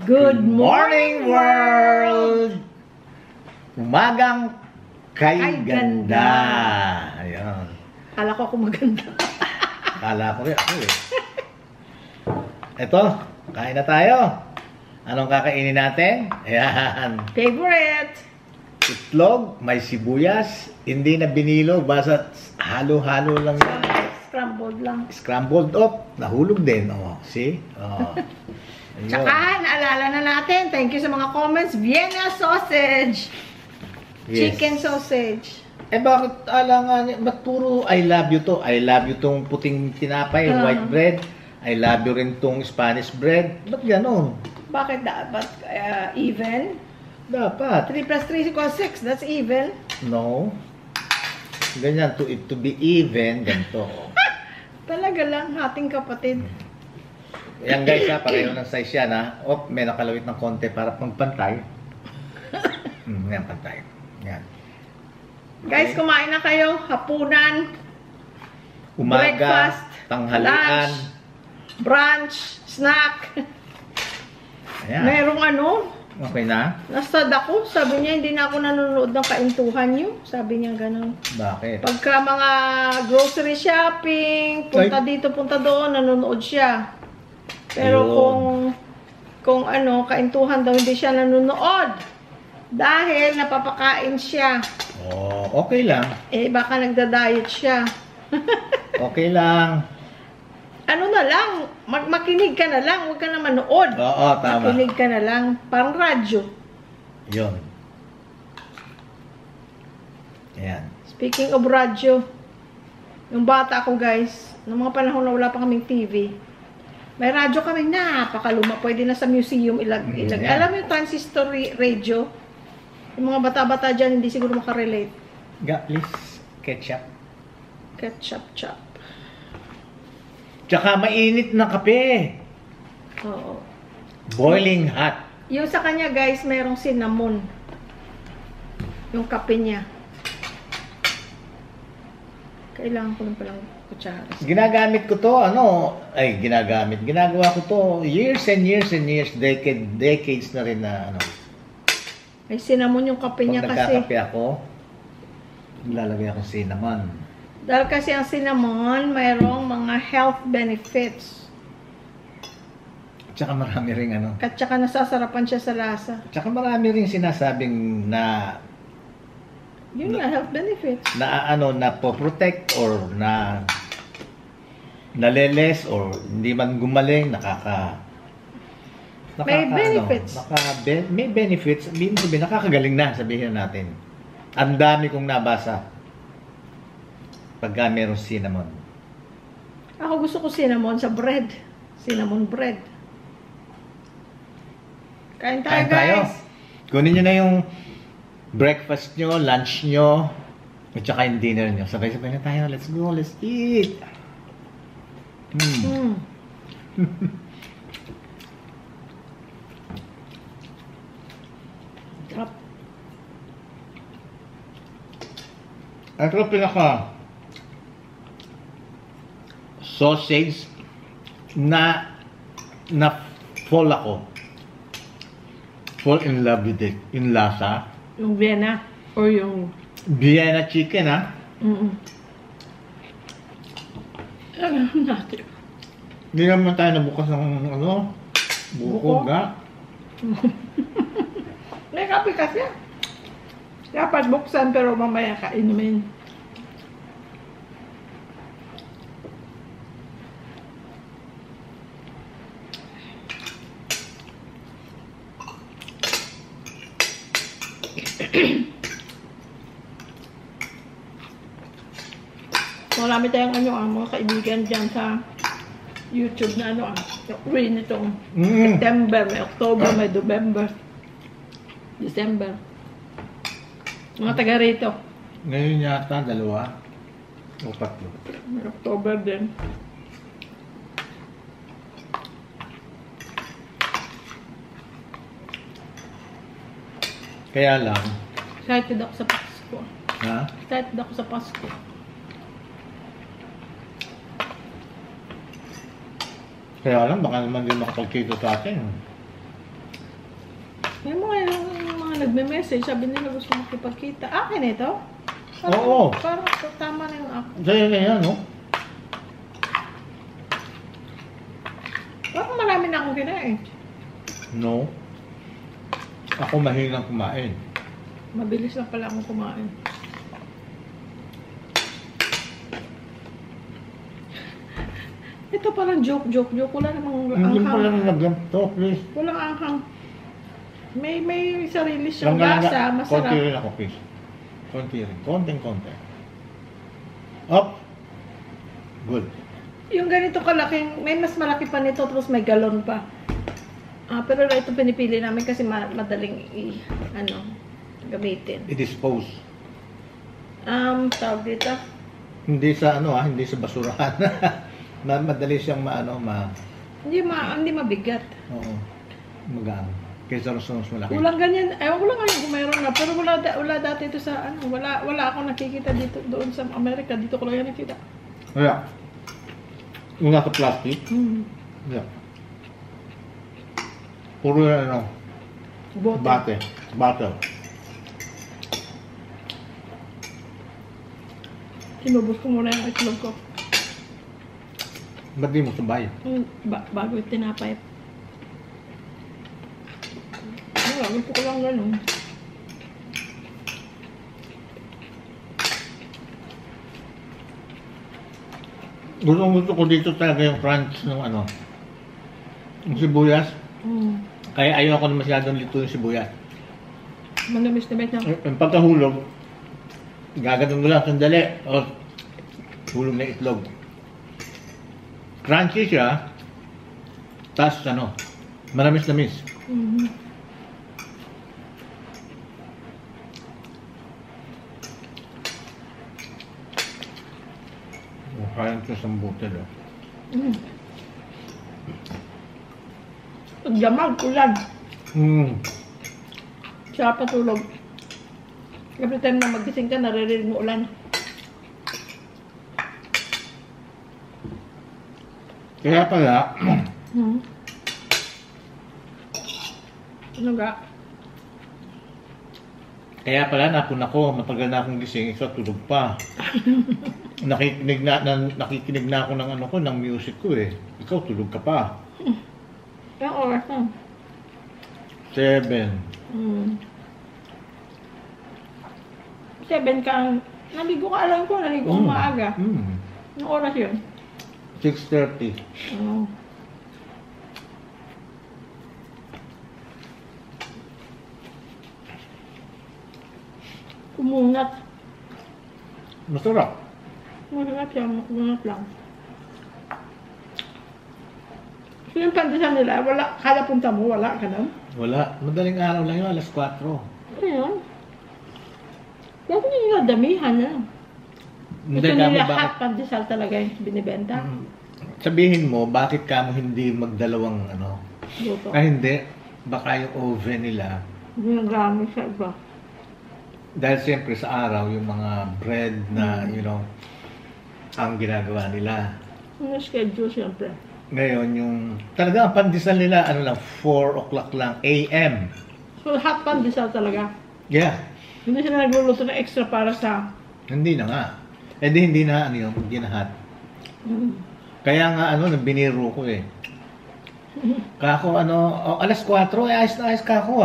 Good morning, world! Umagang kay ganda. Ayan. Kala ko ako maganda. Kala ko rin ako eh. Ito, kain na tayo. Anong kakainin natin? Ayan. Favorite! Itlog, may sibuyas, hindi na binilo, basta halo-halo lang yan. Scrambled lang. Scrambled up, nahulog din. Oh, see? Oh. Ayun. Tsaka, naalala na natin. Thank you sa mga comments. Vienna sausage. Yes. Chicken sausage. Eh bakit alangan, ba't puro I love you to? I love you tong puting tinapay, white bread. I love you rin tong Spanish bread. Ba't ganon? Bakit dapat even? Dapat. 3 plus 3 equals 6. That's even. No. Ganyan, to be even, ganito. Talaga lang, ating kapatid. Yan guys ha, pareho ng size yan ha. Oh, may nakalawit ng konti para pagpantay. Yan, pantay. Yan. Guys, kumain na kayo. Hapunan. Umaga, breakfast, tanghalian. lunch, brunch, snack. Ayan. Merong ano, Okay na? nasad ako. Sabi niya, hindi na ako nanonood ng kaintuhan niyo. Sabi niya ganun. Bakit? Pagka mga grocery shopping, punta dito, punta doon, nanonood siya. Pero kung ano, kaintuhan daw, hindi siya nanonood. Dahil napapakain siya. Oh, okay lang. Eh, baka nagda-diet siya. Okay lang. Ano na lang, makinig ka na lang, huwag ka na manood. Oo, tama. Makinig ka na lang, parang radyo. Yun. Ayan. Speaking of radyo, yung bata ko guys, noong mga panahon na wala pa kaming TV, may radyo kaming napakaluma, pwede na sa museum ilag. Yeah. Alam mo yung transistor radio? Yung mga bata-bata dyan, hindi siguro makarelate. Please, ketchup. Ketchup chop. Tsaka mainit na kape. Oo. Boiling hot. Yung sa kanya guys, mayroong cinnamon. Yung kape niya. Kailangan ko lang palang kutsara. Ginagamit ko to, ginagawa ko to years and years and years, decades na rin na May cinnamon yung kape niya Pag kasi. nagkakape ako, lalagay ako cinnamon. Dahil kasi ang cinnamon, mayroong mga health benefits. Tsaka marami rin At saka nasasarapan siya sa lasa. Tsaka marami rin sinasabing na Yun nga, health benefits. na po-protect or na naleles or hindi man gumaling, May benefits. May benefits. Sabihin, nakakagaling na, sabihin natin. Ang dami kong nabasa pagka meron cinnamon. Ako gusto ko cinnamon sa bread. Cinnamon bread. Kain tayo, guys. Kunin nyo na yung breakfast nyo, lunch nyo, at saka yung dinner nyo. Sabay-sabay na tayo. Let's go, let's eat. Drop. Ito pinaka sausage na fall ako. Fall in love with it. In lasa. Yung Vienna or yung... Vienna chicken, ha? Alam natin. Hindi naman tayo nabukas ng buko ga. May kape kasi. Dapat buksan pero mamaya kainumin. Marami tayong mga kaibigan dyan sa YouTube na uwi nitong September, may October, may November, December. Mga taga rito. Ngayon yata, 2 o 3. May October din. Kaya lang. Excited ako sa Pasko. Ha? Excited ako sa Pasko. Kaya lang, baka naman din makapagkito sa atin. Yung mga nagme-message, sabi nila gusto makipagkita. Akin ito? Oo. Parang tama na yung ako. Sa'yo na yan, no? Parang marami na akong kinain. No. Ako mahilang kumain. Mabilis lang pala akong kumain. Ito parang joke. Wala namang Hindi anghang. pa lang naglam to, please. Walang anghang. May sarili siyang lasa. Konti Masarap. rin ako, please. Konti rin. Konting-konti. Up. Good. Yung ganito kalaking, may mas malaki pa nito, tapos may galon pa. Pero ito pinipili namin kasi madaling gamitin. I-dispose. Tawag dito. Hindi sa hindi sa basurahan. Madali siyang Hindi mabigat. Oo. Magaan. Kaysa mas malaki. Walang ganyan. Ewan ko lang ngayon kung mayroon na. Pero wala dati ito sa wala akong nakikita dito doon sa Amerika. Dito ko lang yan nakita. Kaya, yung nasa plastic, yeah. Puro yan Bote. Bottle. Inubos ko muna yung itlog ko. Ba't di mo sabay? Bago yung tinapay. Gusto ko lang ganun. Gusto ko dito talaga yung crunch ng yung sibuyas. Kaya ayoko na masyadong lito yung sibuyas. Manamis-namis na. Yung pagkahulog, gaganong mo lang sandali. O, hulog na itlog. Crunchy siya. Tapos manamis-namis. Kaya ito sa butil. Pagdamag, ulan. Siya patulog. Every time na magising ka, naririnig mo ulan. Kaya pala, Ano ga? Kaya pala napun ako, matagal na akong gising, isa tulog pa. Nakikinig na ako ng music ko eh. Ikaw tulog ka pa. Yung oras na. 7. 7 ka, naligo ka, alam ko, naligo ka maaga. Anong oras yun? 6:30. Kumunat. Masarap. Masarap siya, kumunat lang. So yung pandesal nila, wala, kada punta mo, wala ka nun? Wala. Madaling araw lang yun, alas 4. Ayun. Bakit nila damihan na? Hindi Gusto ka mo nila bakit... hot pandesal talaga yung binibenta. Sabihin mo, bakit ka mo hindi magdalawang Luto. hindi. Baka yung oven nila. Hindi nagamit sa iba. Dahil siyempre sa araw, yung mga bread na, ang ginagawa nila. Ano schedule siyempre? Ngayon, yung talaga ang pandesal nila, 4 o'clock lang, AM. So hot pandesal talaga. Yeah. Hindi sila nagluluto na extra para sa... Hindi na nga. Hindi na, hindi na hot. Kaya nga, biniro ko eh. Kako, alas 4, ayos na ayos kako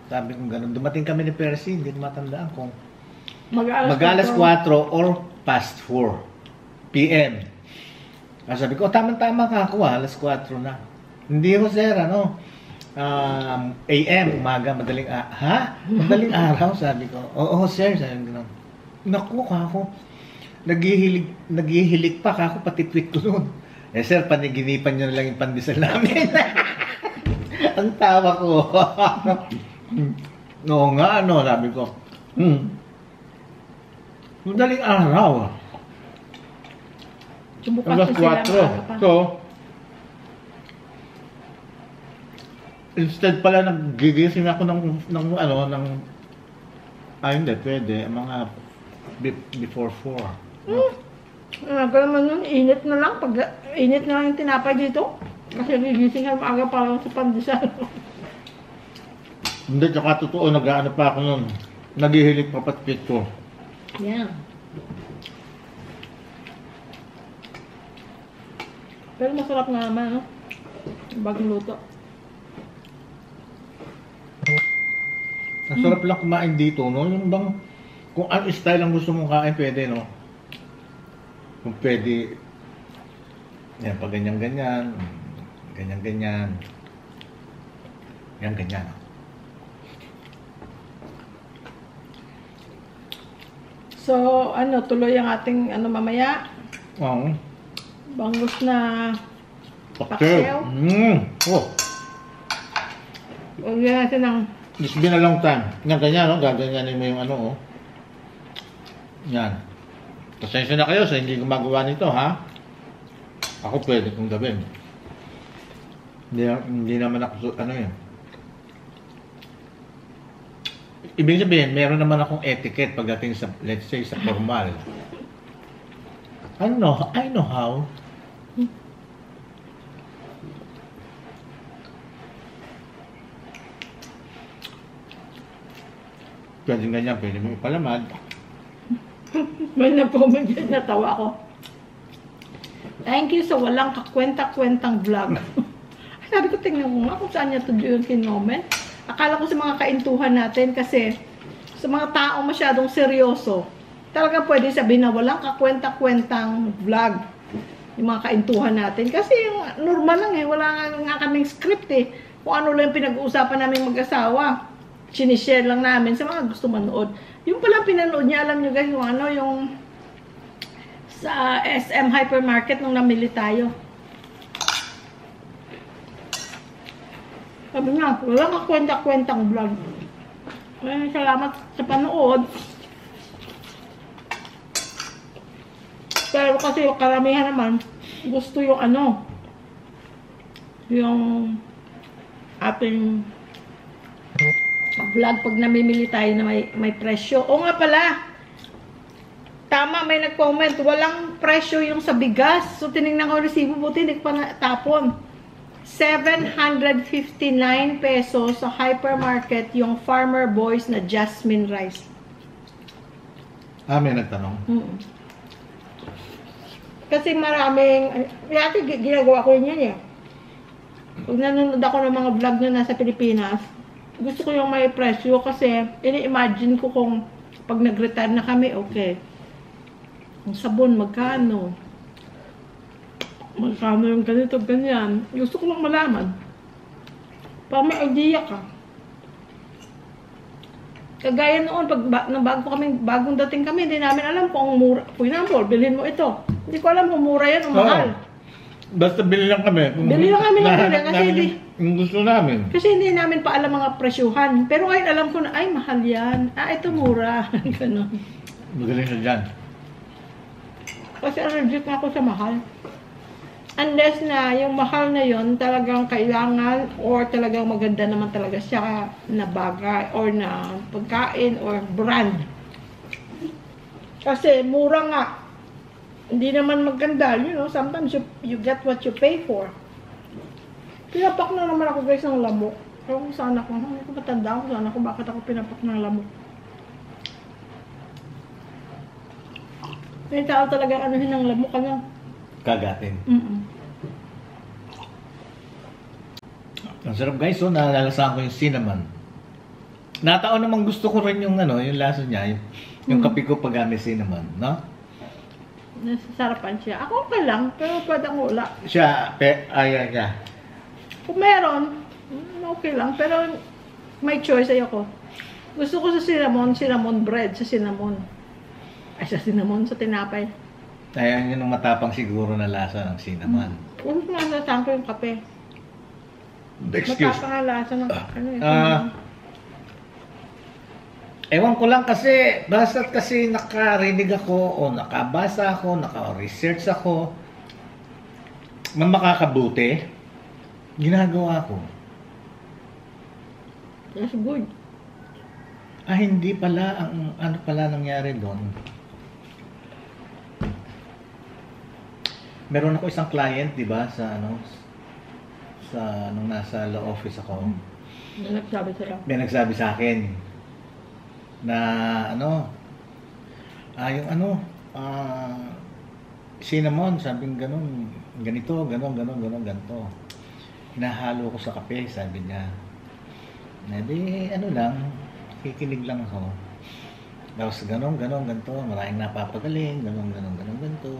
Sabi ko gano'n. Dumating kami ni Percy, hindi ko matandaan kung mag-alas 4 or past 4 PM. Sabi ko, tama-tama kako alas 4 na. Hindi ko sir, AM, umaga, madaling madaling araw, sabi ko. Oo sir, sabi ko. Naku, kako. Naghihilig pa kako, pati tweet ko noon. Sir, paniginipan nyo na lang yung pandesal namin. Ang tawa ko. Oo nga, sabi ko. Madaling araw. Alas 4. So, instead pala nagigising ako hindi, pwede. Mga before 4. Ganun man yun, init na lang yung tinapay dito. Kasi gigising ka maaga pa lang sa pandesal. Hindi, tsaka totoo, nag-ano pa ako nun. Naghihilig pa patkit ko. Yeah. Pero masarap nga naman, no? Bagong luto. Ang sarap lang kumain dito, no? Yung bang, kung ano style ang gusto mong kain, pwede, no? Kung pwede, yan, pag ganyan-ganyan, ganyan-ganyan, yan, ganyan. So, ano, tuloy ang ating, ano, mamaya. Oo. Bangus na Paksiw. paksiw. Oh. Lagyan natin ng, It's been a long time. Yan, ganyan, no? Gaganyanin mo yung ano, oh. Yan. Pasensya na kayo sa hindi gumagawa nito, ha? Ako pwede kong gawin. Hindi naman ako, ano yun. Ibig sabihin, meron naman akong etiquette pagdating sa, let's say, sa formal. I know how. Pwede ganyan, pwede mo ipalamad. may na-comment yun, natawa ako. Thank you sa walang kakwenta-kwentang vlog. Sabi ko, tingnan ko nga kung saan niya ito yung kinoment. Akala ko sa mga kaintuhan natin kasi sa mga tao masyadong seryoso, talaga pwede sabihin na walang kakwenta-kwentang vlog yung mga kaintuhan natin. Kasi yung normal lang eh, wala nga kaming script eh. Kung ano lang pinag-uusapan namin mag-asawa, sinishare lang namin sa mga gusto manood. Yung pala pinanood niya, alam nyo guys, yung ano, yung sa SM Hypermarket nung namili tayo. Sabi nga, walang kakwenta-kwentang vlog. Salamat sa panood. Pero kasi yung karamihan naman, gusto yung ano, yung ating vlog pag namimili tayo na may presyo. O nga pala, tama, may nag-comment, walang presyo yung sa bigas. So, tinignan ko yung resibo, buti hindi ko pa natapon. 759 pesos sa hypermarket yung Farmer Boys na jasmine rice. Ah, may nagtanong. Kasi maraming, dati ginagawa ko yun eh. Pag nanonood ako ng mga vlog na nasa Pilipinas, gusto ko yung may presyo kasi ini-imagine ko kung pag nag-retire na kami, okay. Ang sabon, magkano? Magkano yung ganito, ganyan. Gusto ko lang malaman. Para may idea ka. Kagaya noon, bagong dating kami, hindi namin alam kung mura. For example, bilhin mo ito. Hindi ko alam kung mura yan o mahal. Basta bili lang kami. Bili lang kami ng bili kasi hindi. Yung gusto namin. Kasi hindi namin pa alam mga presyuhan. Pero ngayon alam ko na, ay mahal yan. Ah, ito mura. Ganon. Magaling na dyan. Kasi allergic na ako sa mahal. Unless na yung mahal na yon talagang kailangan or talagang maganda naman talaga siya na bagay or na pagkain or brand. Kasi mura nga. Hindi naman maganda. You know, sometimes you get what you pay for. Pinapak na naman ako guys ng lamok. Pero kung saan ako, hindi ko matanda kung saan ako, bakit ako pinapak ng lamok. May tao talaga anuhin ng lamok ano. Kagatin. Ang sarap guys, so nalalasahan ko yung cinnamon. Nataon naman gusto ko rin yung ano, yung lasa niya, yung kape ko pag may cinnamon, no? Nasasarapan siya. Ako okay lang, pero pwede ang wala. Siya, ayaw niya. Kung meron, okay lang, pero may choice ayoko. Gusto ko sa cinnamon bread, sa cinnamon. Ay, sa cinnamon, sa tinapay. Ayan yun ang matapang siguro na lasa ng cinnamon. Kung nasasaan ko yung kape. Excuse. Matapang ang lasa ng Ewan ko lang kasi, basta't kasi nakarinig ako o nakabasa ako, naka-research ako, makakabuti, ginagawa ko. That's good. Ah, hindi pala, ang ano pala nangyari doon. Meron ako isang client, di ba, sa ano, sa nung nasa law office ako. May nagsabi sila. May nagsabi sa akin na ano, yung ano, cinnamon, sabing ganun, ganito, ganito. Hinahalo ko sa kape, sabi niya. Di, ano lang, kikinig lang ako. Tapos ganito, maraming napapagaling, ganito.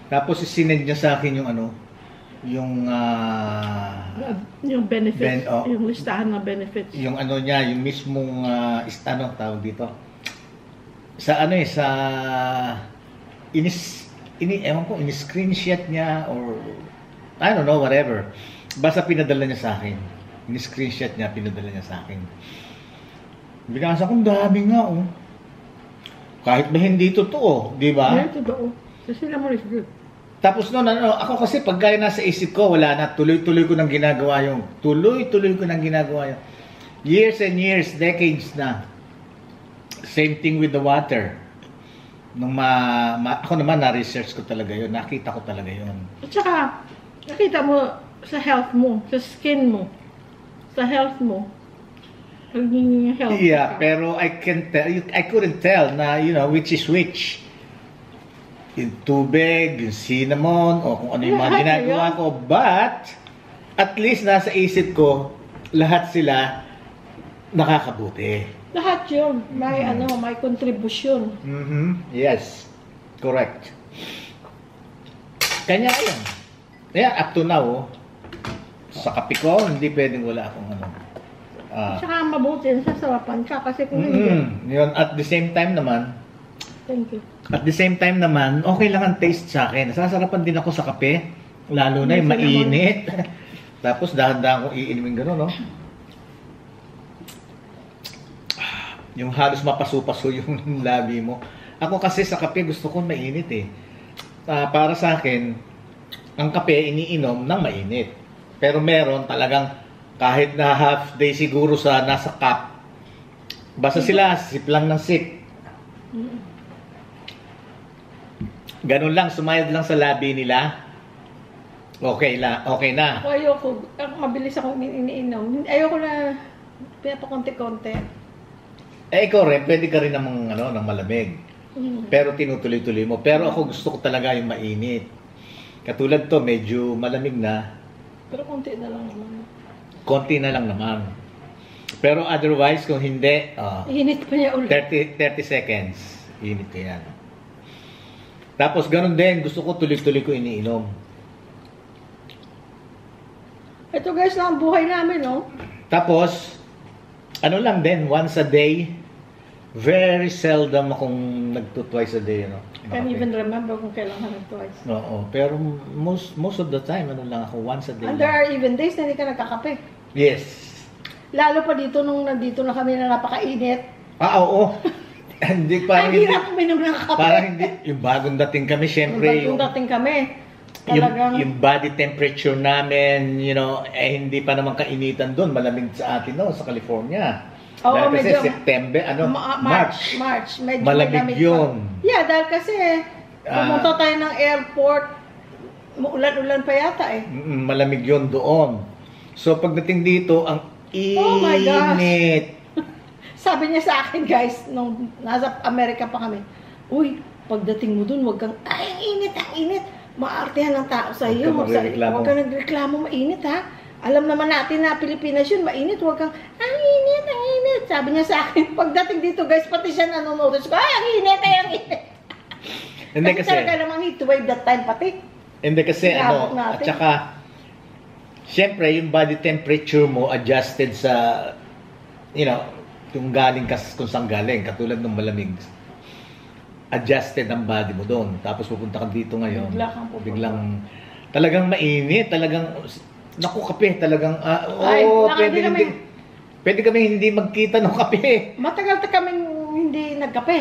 Tapos sinend niya sa akin yung ano, yung benefits, yung listahan ng benefits. Yung ano niya, yung mismong ano tawag dito. Sa ano sa ewan ko, in-screenshot niya or I don't know, whatever. Basta pinadala niya sa akin. In-screenshot niya, pinadala niya sa akin. Binasa ko, dami nga oh. Kahit ba hindi totoo, di ba? Hindi totoo. Kasi naman is good. Tapos noon, ako kasi pag gaya nasa isip ko, wala na. Tuloy-tuloy ko nang ginagawa yung. Years and years, decades na. Same thing with the water. Nung ako naman, na-research ko talaga yun. Nakita ko talaga yun. At saka, nakita mo sa health mo, sa skin mo, sa health mo. Naging health. Yeah, pero I couldn't tell na, which is which. Yung tubig, yung cinnamon, o kung ano yung mga ginagawa ko. But, at least nasa isip ko, lahat sila nakakabuti. Lahat yun. May, may contribution. Yes. Correct. Kanya yun. Yeah, up to now, sa kape ko, hindi pwedeng wala akong ano. Tsaka mabuti, sasarapan ka kasi kung hindi. Yun, at the same time naman, thank you. At the same time naman, okay lang ang taste sa akin. Sasarapan din ako sa kape, lalo na yung mainit. Tapos dahan-dahan kong iinimin gano'n, no? Yung halos mapaso-paso yung labi mo. Ako kasi sa kape gusto ko mainit eh. Para sa akin, ang kape iniinom ng mainit. Pero meron talagang kahit na half day siguro sa nasa cup, basta sila sip lang ng sip. Ganun lang, sumayad lang sa labi nila. Okay na. Ayoko, mabilis ako iniinom. Ayoko na pinapakonti-konti. Ikaw rin, pwede ka rin ng malamig. Pero tinutuloy-tuloy mo. Pero ako gusto ko talaga yung mainit. Katulad to, medyo malamig na. Pero konti na lang naman. Konti na lang naman. Pero otherwise, kung hindi, init pa niya ulit. 30 seconds. Init ko yan. Tapos ganun din, gusto ko tuloy-tuloy ko iniinom. Ito guys lang ang buhay namin, no? Tapos, ano lang din, once a day, very seldom akong nagto-twice a day, no? Can't even remember kung kailan ka nag-twice. Oo, pero most of the time, ano lang ako, once a day. And there are even days na hindi ka nagkakape. Yes. Lalo pa dito nung nandito na kami na napakainit. Oo. Hindi parang hindi. Ang hirap uminom ng kape. Parang hindi. Yung bagong dating kami, syempre. Yung bagong dating kami. Talagang... Yung body temperature namin, hindi pa naman kainitan doon. Malamig sa atin, no? Sa California. Oo, dahil kasi medyo, September, March. Medyo malamig yun. Yeah, dahil kasi pumunta tayo ng airport, ulan-ulan pa yata eh. Malamig yun doon. So pagdating dito, ang init. Oh my gosh. Sabi niya sa akin guys, nung nasa Amerika pa kami, uy, pagdating mo dun, wag kang, ang init. Maartihan ng tao sa iyo. Huwag kang nagreklamo, mainit ha. Alam naman natin na Pilipinas yun, mainit. Huwag kang, ang init. Sabi niya sa akin, pagdating dito guys, pati siya nanonotice ko, ang init. Hindi kasi talaga namang heat wave that time pati. Hindi kasi at saka, syempre, yung body temperature mo adjusted sa, kung saan galing, katulad ng malamig. Adjusted ang body mo doon. Tapos pupunta ka dito ngayon. Biglang talagang mainit. Talagang, naku, kape. Talagang, pwede kami hindi magkita ng kape. Matagal na kami hindi nagkape.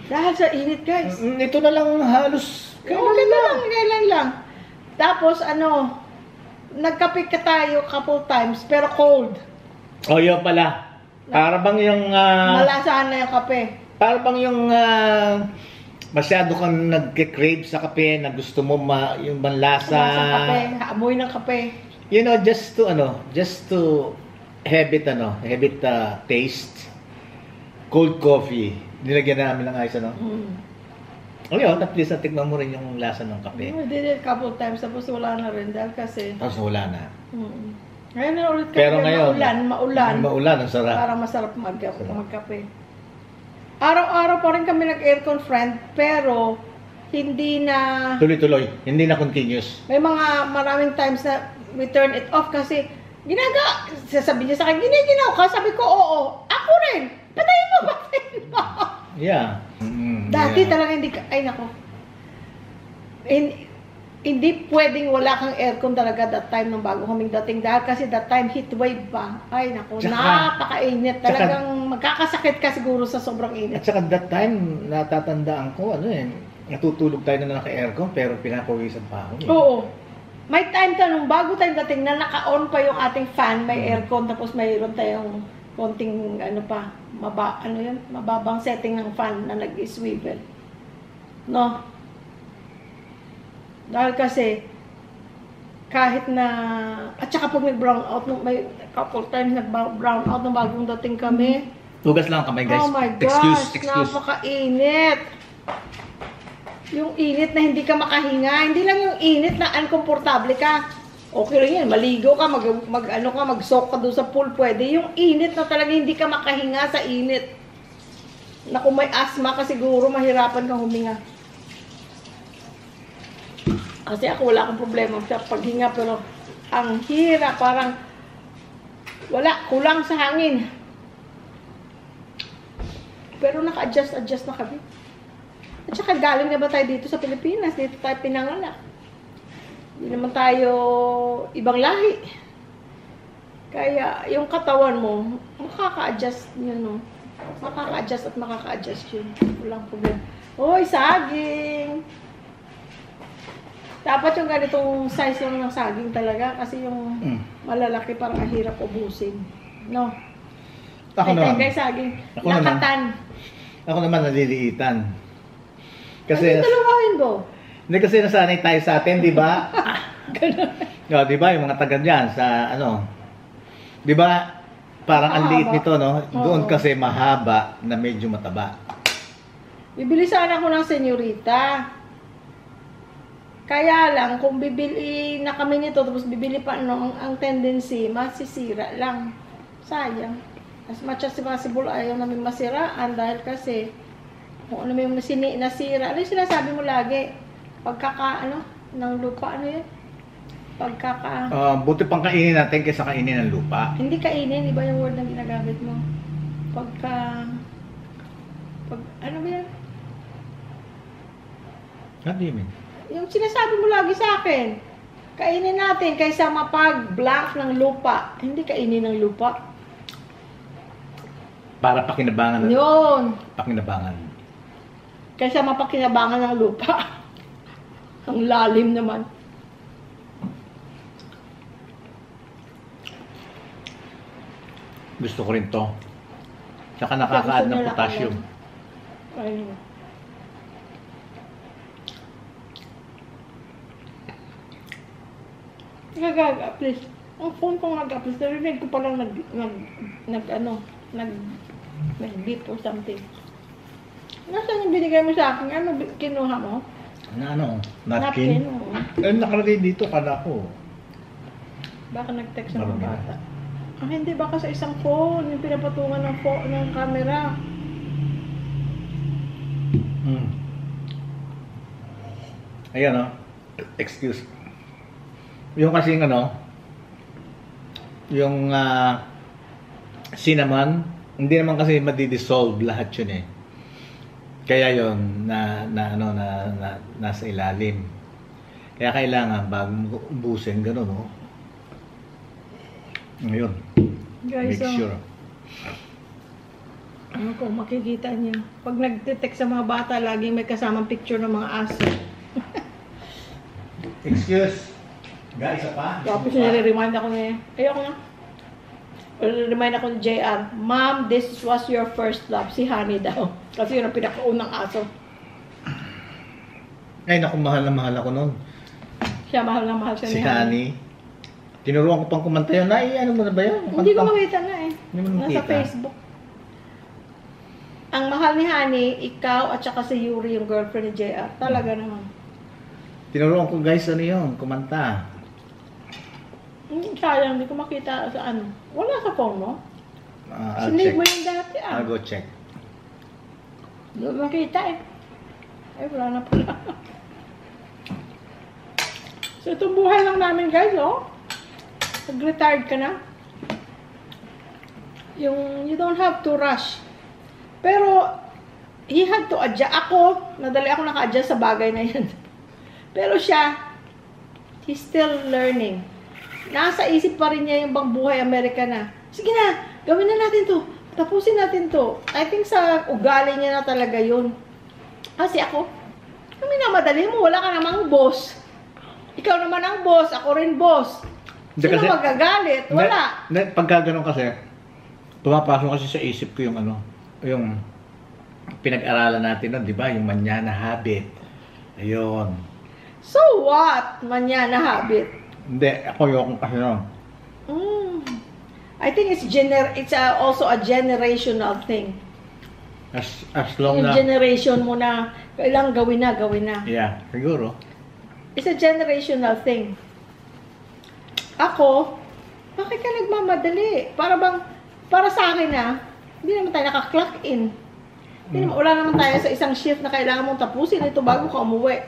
Dahil sa init, guys. Ito na lang halos. Kailan lang. Tapos, nagkape ka tayo couple times, pero cold. Oh, yun pala. Para bang yung... malasahan na yung kape. Para bang yung masyado kang nagke-crave sa kape na gusto mo yung manlasa. Kape, amoy ng kape. You know, just to have it, taste, cold coffee, nilagyan namin ng ice, Ayun, at least natikman mo rin yung lasa ng kape. I did it a couple times, tapos wala na rin dahil kasi... Tapos wala na. Ngayon na ulit Pero ngayon, maulan. ang sarap. Parang masarap magkape. Araw-araw pa rin kami nag-aircon, friend, pero hindi na... Tuloy-tuloy, hindi na continuous. May maraming times na we turn it off kasi sasabihin niya sa akin, giniginaw ka? Sabi ko, oo. Ako rin. Patayin mo. Yeah. Dati talaga hindi ka, ay nako. Hindi pwedeng wala kang aircon talaga that time nung bago kaming dating dahil kasi that time heat wave pa. Ay nako, napakainit. Talagang magkakasakit ka siguro sa sobrang init. At saka that time, natatandaan ko, natutulog tayo na naka-aircon pero pinapawisan pa ako. Oo. May time nung bago tayong dating na naka-on pa yung ating fan, may aircon, tapos mayroon tayong konting mababang setting ng fan na nag-swivel. No? Dahil kasi kahit na at saka pag nag-brown out may couple times nag-brown out nung bagong dating kami. Tugas lang kamay, guys. Oh my gosh, excuse. napakainit. Yung init na hindi ka makahinga, hindi lang yung init na uncomfortable ka. Okay rin yan, maligo ka, mag-soak ka doon sa pool, pwede. Yung init na talaga hindi ka makahinga sa init. Na kung may asthma ka siguro, mahirapan kang huminga. Kasi ako wala akong problema sa paghinga, pero ang hirap, parang kulang sa hangin. Pero naka-adjust na kami. At saka galing na ba tayo dito sa Pilipinas? Dito tayo pinanganak. Hindi naman tayo ibang lahi. Kaya yung katawan mo, makaka-adjust yun, no? Makaka-adjust at makaka-adjust yun. Walang problema. Hoy, saging! Dapat yung ganitong size lang ng saging talaga kasi yung malalaki parang hirap ubusin. No? Ako naman. Guys, saging. Lakatan. Ako naman naliliitan. Kasi ano dalawahin mo? Hindi kasi nasanay tayo sa atin, di ba? No, di ba yung mga taga diyan sa di ba? Parang ang liit nito, no? Doon kasi mahaba na medyo mataba. Bibili sana ako ng senyorita. Kaya lang, kung bibili na kami nito, tapos bibili pa, ang tendency, masisira lang. Sayang. As much as possible, ayaw namin masiraan dahil kasi, kung ano yung nasira, ano yung sinasabi mo lagi? Ng lupa, ano yun? Buti pang kainin natin kaysa kainin ng lupa. Hindi kainin, iba yung word na ginagamit mo. Ano ba yan? What do you mean? Yung sinasabi mo lagi sa akin, kainin natin kaysa mapag-blank ng lupa. Hindi kainin ng lupa. Para pakinabangan. Yun. Pakinabangan. Kaysa mapakinabangan ng lupa. Ang lalim naman. Gusto ko rin to. Saka nakaka-add ng potassium. Ayun. Gaga, please. Ang phone ko nga, please. Narinig ko palang nag-beep or something. Nasaan yung binigay mo sa akin? Ano kinuha mo? Napkin? Nakalagay dito, kala ko. Baka nag-text ng mga bata. Hindi, baka sa isang phone. Yung pinapatungan ng camera. Ayan, excuse. Yung kasing yung cinnamon, hindi naman kasi madi-dissolve lahat yun eh. Kaya yun, nasa ilalim. Kaya kailangan, bago ubusin, gano'n, no? Ngayon, guys, make sure. Ano ko, makikita niyo. Pag nag-text sa mga bata, laging may kasamang picture ng mga aso. Excuse. Guys, isa pa? Tapos nire-remind ako niya. Ayoko na. Remind ako ni JR, Ma'am, this was your first love. Si Honey daw. Kasi yun ang pinakaunang aso. Ay, naku, mahal na mahal ako nun. Siya, mahal na mahal siya Si ni Honey. Tinuruan ko pang kumanta yun. Ano mo na ba yun? Hindi ko makita na eh. Hindi mo Nasa makita. Facebook. Ang mahal ni Honey, ikaw at saka si Yuri, yung girlfriend ni JR. Talaga naman. Tinuruan ko guys, ano yun? Kumanta. Sayang, hindi ko makita sa ano. Wala sa phone mo? I'll Sinave check. mo yung dati I'll go check. Hindi ko makita eh. Ay, wala na pala. So, itong buhay lang namin guys, oh. Nag-retired ka na. You don't have to rush. Pero, he had to adjust. Ako, nadali ako naka-adjust sa bagay na yan. Pero siya, he's still learning. Nasa isip pa rin niya yung bang buhay Amerika na. Sige na, gawin na natin to. Tapusin natin to. I think sa ugali niya na talaga yun. Kasi ako, minamadali mo, wala ka namang boss. Ikaw naman ang boss, ako rin boss. Sino magagalit? Wala. Pagka ganun kasi, pumapasok kasi sa isip ko yung ano, yung pinag-aralan natin nun, di ba? Yung manana habit. Ayun. So what? Manana habit. Hindi, ako yung kasi nun. I think it's also a generational thing. As long Yung na... generation mo na kailangan gawin na. Yeah, siguro. It's a generational thing. Ako, bakit ka nagmamadali? Para sa akin hindi naman tayo naka-clock in. Wala naman tayo sa isang shift na kailangan mong tapusin ito bago ka umuwi.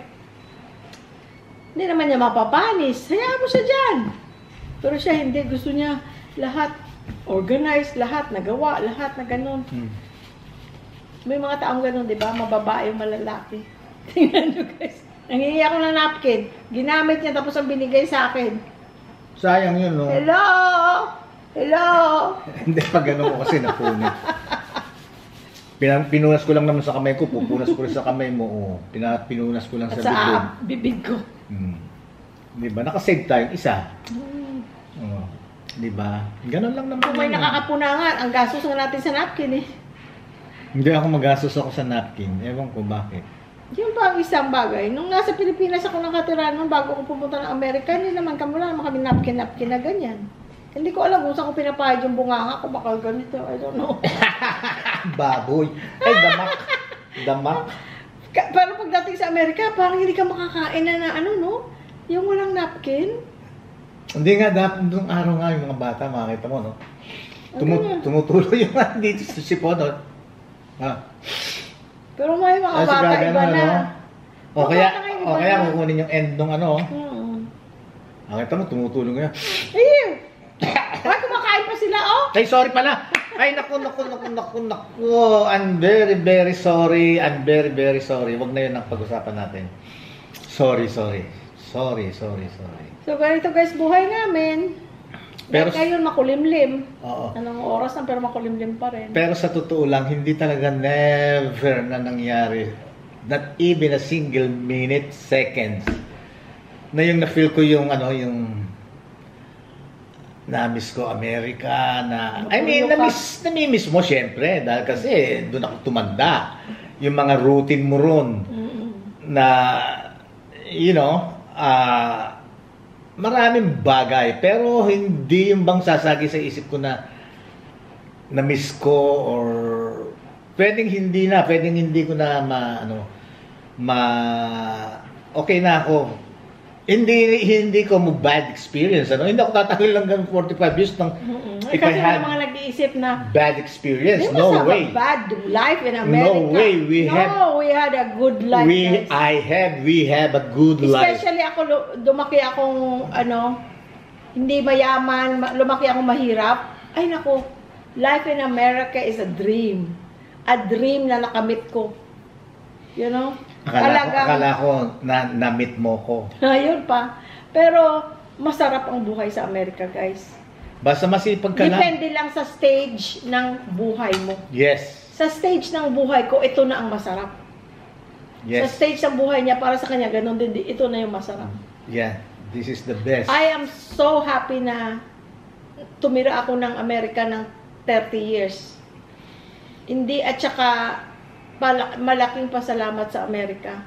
Hindi naman niya mapapanis. Hayaan mo siya dyan. Pero siya hindi. Gusto niya lahat organized, lahat nagawa, lahat na ganun. May mga taong ganun, di ba? Mababae yung malalaki. Tingnan nyo guys. Nangingi ako ng napkin. Ginamit niya tapos ang binigay sa akin. Sayang yun, no? Hello! Hello! Hindi, pag gano'n ko kasi napunit. Pinunas ko lang naman sa kamay ko, pupunas ko rin sa kamay mo. Oh. Pinunas ko lang At sa bibig. bibig ko. Di ba? Nakasave tayong isa. Oh. Di ba? Ganon lang naman. Kung may nakakapunangan, ang gastos nga natin sa napkin eh. Hindi ako magastos ako sa napkin. Ewan ko bakit. Yun pa ang isang bagay. Nung nasa Pilipinas ako nakatira noon bago ako pumunta ng Amerika, hindi naman wala naman kami napkin na ganyan. Hindi ko alam kung saan ko pinapahid yung bunganga ko. Baka ganito. I don't know. Baboy. Ay, damak. Damak. Pero pagdating sa Amerika, parang hindi ka makakain na ano, no? Yung walang napkin. Hindi nga, dapat nung araw nga yung mga bata, makakita mo, no? Tumutulo yung dito sa sipon, no? Pero may mga bata iba na. O kaya kukunin yung end nung ano. Nakita mo, tumutulong yan. Ayun! Ay, kumakain pa sila, oh! Ay, sorry pala! Ay, naku. I'm very, very sorry. I'm very, very sorry. Wag na yun ang pag-usapan natin. Sorry. So, ganito guys, buhay namin. Pero ngayon, makulimlim. Oo. Anong oras na, pero makulimlim pa rin. Pero sa totoo lang, hindi talaga never na nangyari. Not even a single minute, seconds. Na yung na-feel ko yung na-miss ko Amerika, nami-miss mo syempre dahil kasi doon ako tumanda. Yung mga routine mo ron na maraming bagay pero hindi yung bang sasagi sa isip ko na na-miss ko or pwedeng hindi ko na okay na ako. Hindi ko bad experience. Hindi ako tatagal lang 45 years ng if I kasi had mga nag-iisip na bad experience. They No must have way. a bad life in America. No way. We had a good life. We have a good life. Especially ako, lumaki akong, hindi mayaman, lumaki akong mahirap. Ay nako, life in America is a dream. A dream na nakamit ko. You know? Akala ko na-meet mo ko. Ayun pa. Pero, masarap ang buhay sa Amerika, guys. Basta masipag ka lang. Depende lang sa stage ng buhay mo. Yes. Sa stage ng buhay ko, ito na ang masarap. Sa Yes. stage ng buhay niya, para sa kanya, ganun din, ito na yung masarap. Yeah. This is the best. I am so happy na tumira ako ng Amerika ng 30 years. Hindi, at saka malaking pasalamat sa Amerika.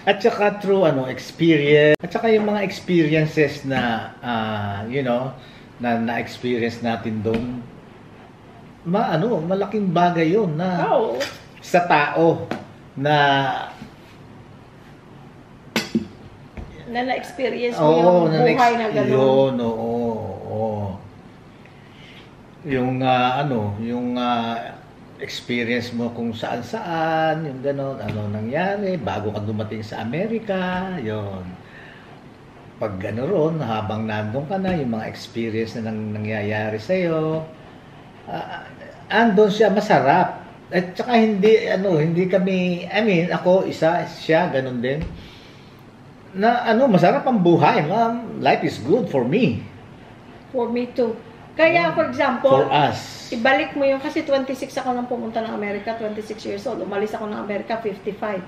At saka through experience, at saka yung mga experiences na na-experience natin doon, malaking bagay yun na sa tao na na-experience mo yung buhay na gano'n. Yun, oo. Yung experience mo kung saan-saan, yung gano'n, nangyari bago ka dumating sa Amerika, yun. Pag ron, habang nandun ka na, yung mga experience na nangyayari sa'yo, andun siya, masarap. At saka hindi kami, ako, siya, ganun din. Na masarap ang buhay, ma'am. Life is good for me. For me too. Kaya, for example, for us. Ibalik mo yung, kasi 26 ako nang pumunta ng Amerika, 26 years old. Umalis ako ng Amerika, 55.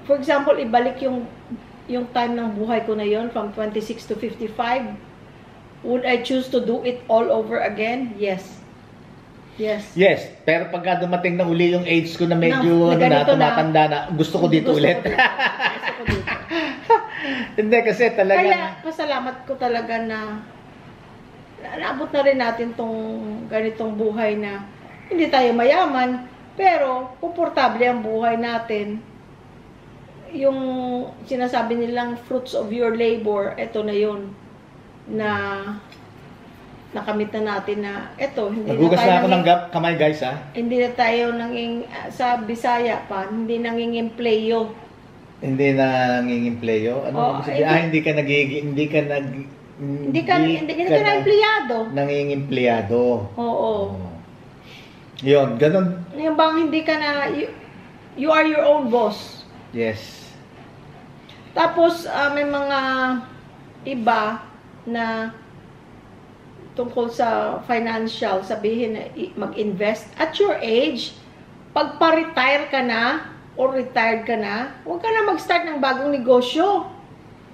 For example, ibalik yung time ng buhay ko na yon from 26 to 55. Would I choose to do it all over again? Yes. Yes, pero pagka dumating na uli yung age ko na medyo tumatanda na, gusto ko dito ulit. Gusto ko dito. Hindi kasi talaga. Kaya pasalamat ko talaga na naabot na rin natin tong ganitong buhay na hindi tayo mayaman, pero komportable ang buhay natin. Yung sinasabi nilang fruits of your labor, eto na yun, na nakamit na natin na eto, hindi nagugas na tayo na ako ng kamay, guys, ha? Hindi na tayo sa Bisaya pa, hindi nangingempleyo. Hindi na nangingempleyo? Hindi ka na empleyado. Nangingemplyado. Oo. Yun, ganun. Yung bang hindi ka na, you are your own boss. Yes. Tapos, may mga iba na tungkol sa financial, sabihin na mag-invest at your age, pag pa-retire ka na, or retired ka na, huwag ka na mag-start ng bagong negosyo.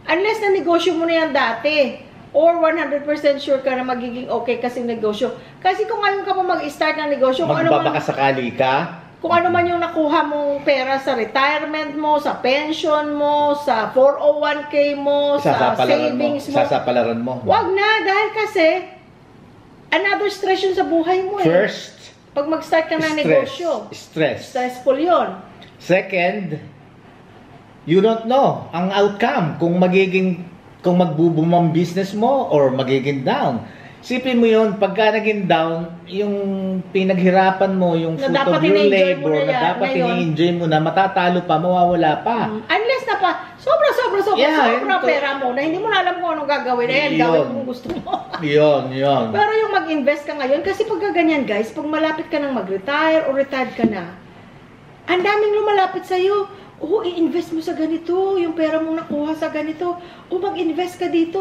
Unless na negosyo mo na yan dati. Or 100% sure ka na magiging okay kasing negosyo. Kasi kung ngayon ka pa mag-start ng negosyo, magbabakasakali ka, kung ano man yung nakuha mong pera sa retirement mo, sa pension mo, sa 401k mo, sa savings mo, sasapalaran mo. Wag na, dahil kasi another stress yun sa buhay mo. First, pag mag-start ka ng negosyo. Stressful yun. Second, you don't know ang outcome kung magbuboom ang business mo or magiging down. Sipin mo yun, pagka naging down, yung pinaghirapan mo, yung fruit of your labor, na dapat ini-enjoy mo na, matatalo pa, mawawala pa. Unless na pa, sobra pera mo, na hindi mo na alam kung anong gagawin, gawin kung gusto mo. Yun. Pero yung mag-invest ka ngayon, kasi pagka ganyan guys, pag malapit ka nang mag-retire o retired ka na, ang daming lumalapit sa'yo. I-invest mo sa ganito, yung pera mong nakuha sa ganito. Mag-invest ka dito,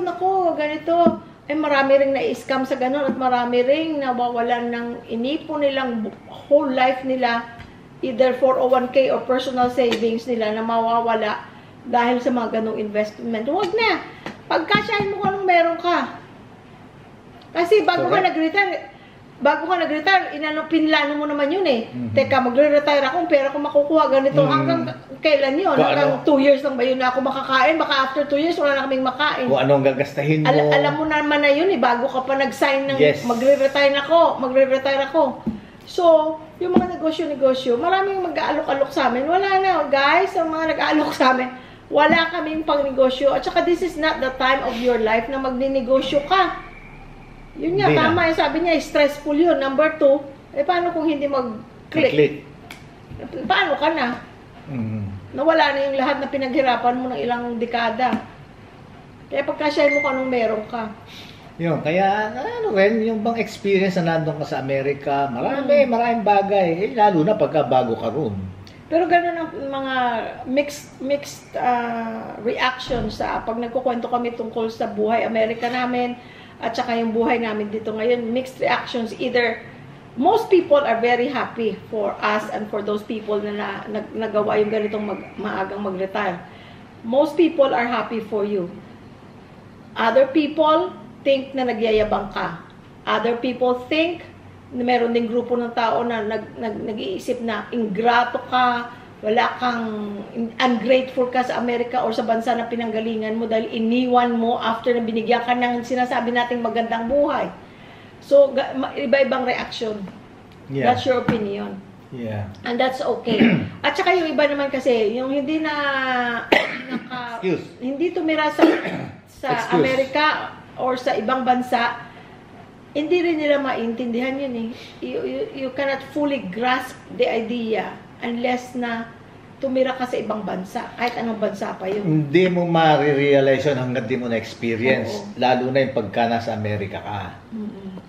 ganito. Marami ring na-scam sa ganon at marami ring nawawalan ng inipon nilang whole life nila, either 401k or personal savings nila na mawawala dahil sa mga ganong investment. Huwag na. Pagkasyahin mo kung anong meron ka. Kasi bago ka nag-retire, pinlano mo naman yun eh. Teka, magre-retire ako, pera ko makukuha ganito. Hanggang kailan yun? Hanggang 2 years lang ba yun na ako makakain? Baka after 2 years, wala na kaming makain. Kung anong gagastahin mo. Alam mo naman na yun eh, bago ka pa nag-sign ng magre-retire ako. So, yung mga negosyo, maraming mag-aalok-alok sa amin. Wala na, guys, ang mga nag-aalok sa amin, wala kaming pang-negosyo. At saka, this is not the time of your life na magninegosyo ka. Yun nga, tama yung sabi niya, stressful yun. Number 2, paano kung hindi mag-click? Paano ka na? Nawala na yung lahat na pinaghirapan mo ng ilang dekada. Kaya pagkasyahin mo kung anong meron ka. Yun, kaya yung bang experience na nandun ka sa Amerika, maraming bagay. Lalo na pagka bago ka ron. Pero gano'n ang mga mixed reactions pag nagkukwento kami tungkol sa buhay Amerika namin, at saka yung buhay namin dito ngayon, mixed reactions. Either, most people are very happy for us and for those people na nagawa yung ganitong maagang mag-retire. Most people are happy for you. Other people think na nagyayabang ka. Other people think na meron ding grupo ng tao na nag-iisip na ingrato ka, wala kang ungrateful ka sa Amerika or sa bansa na pinanggalingan mo dahil iniwan mo after na binigyan ka ng sinasabi nating magandang buhay. So, iba-ibang reaction. Yeah. That's your opinion. Yeah. And that's okay. At saka yung iba naman kasi, yung hindi hindi tumira sa Excuse. Amerika or sa ibang bansa, hindi rin nila maintindihan yun eh. You cannot fully grasp the idea unless na tumira ka sa ibang bansa, kahit anong bansa pa yun. Hindi mo ma-realize yun hanggang di mo na-experience. Oo. Lalo na yung pagka nasa Amerika ka.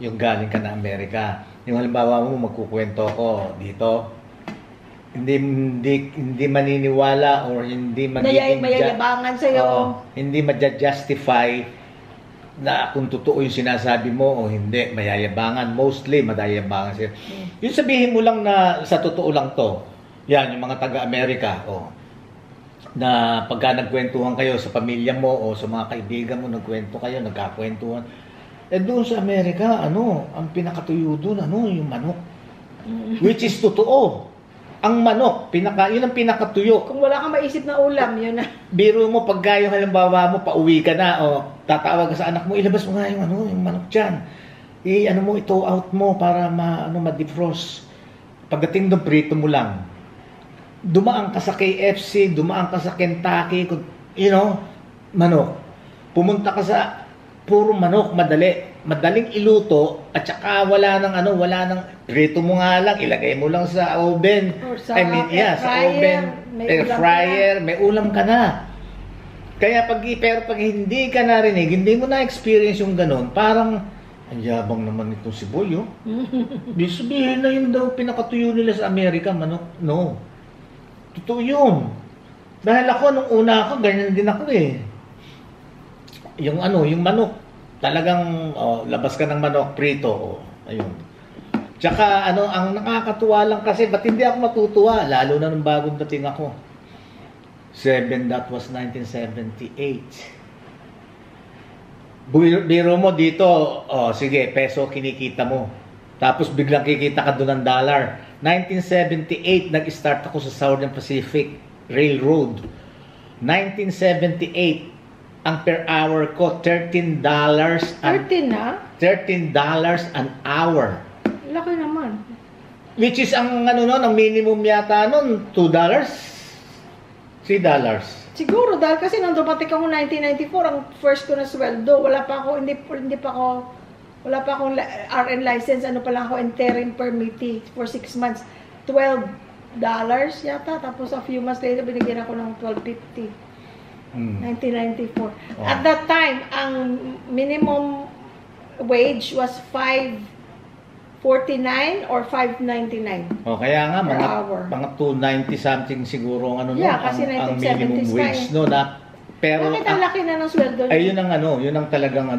Yung galing ka na Amerika. Yung halimbawa mo, magkukwento ko dito, hindi maniniwala or hindi magiging... Mayayabangan sa'yo. Hindi ma-justify na kung totoo yung sinasabi mo o hindi, mayayabangan. Mostly, madayabangan sila. Yung sabihin mo lang na sa totoo lang to, yan, yung mga taga-Amerika, na pagka nagkwentuhan kayo sa pamilya mo o sa mga kaibigan mo, nagkwento kayo, nagkakwentuhan. Doon sa Amerika, ang pinakatuyo doon, yung manok. Which is totoo. Ang manok, yun ang pinakatuyo. Kung wala kang maisip na ulam, yun na. Biro mo, pagka yung halimbawa mo, pauwi ka na, o tatawag ka sa anak mo, ilabas mo nga yung manok dyan. Ito out mo para ma-defrost. Pagdating doon, prito mo lang. Dumaan ka sa KFC, dumaan ka sa Kentucky, manok. Pumunta ka sa puro manok, madaling iluto, at saka wala nang prito mo nga lang, ilagay mo lang sa oven. Sa sa oven, air fryer, may ulam ka na. Kaya pag hindi ka narinig, hindi mo na-experience yung ganun, parang, ang yabang naman itong si Boy, Di sabihin na yun daw pinakatuyo nila sa Amerika, manok. No. Totoo yun. Dahil ako, nung una ako, ganyan din ako eh. Yung manok. Talagang, labas ka ng manok, prito. Ayun. Tsaka, ang nakakatuwa lang kasi, ba't hindi ako matutuwa? Lalo na nung bagong dating ako. That was 1978. Biro mo dito, sige, peso kinikita mo. Tapos biglang kikita ka doon ng dollar. 1978, nag-start ako sa Southern Pacific Railroad. 1978, ang per hour ko, $13. $13 an hour. Laki naman. Which is ang ang minimum yata noon, $2? $3. Siguro dahil kasi nung dumating ako 1994, ang first ko na sweldo, wala pa akong RN license, pa lang ako interim permittee for 6 months. $12 yata, tapos a few months later, binigyan ako ng $12.50. 1994. At that time, ang minimum wage was $5.49 or $5.99. Kaya nga, per mga 290 something siguro kasi ang minimum wage pero bakit ang laki na ng sweldo niya? Ay, yun ang talagang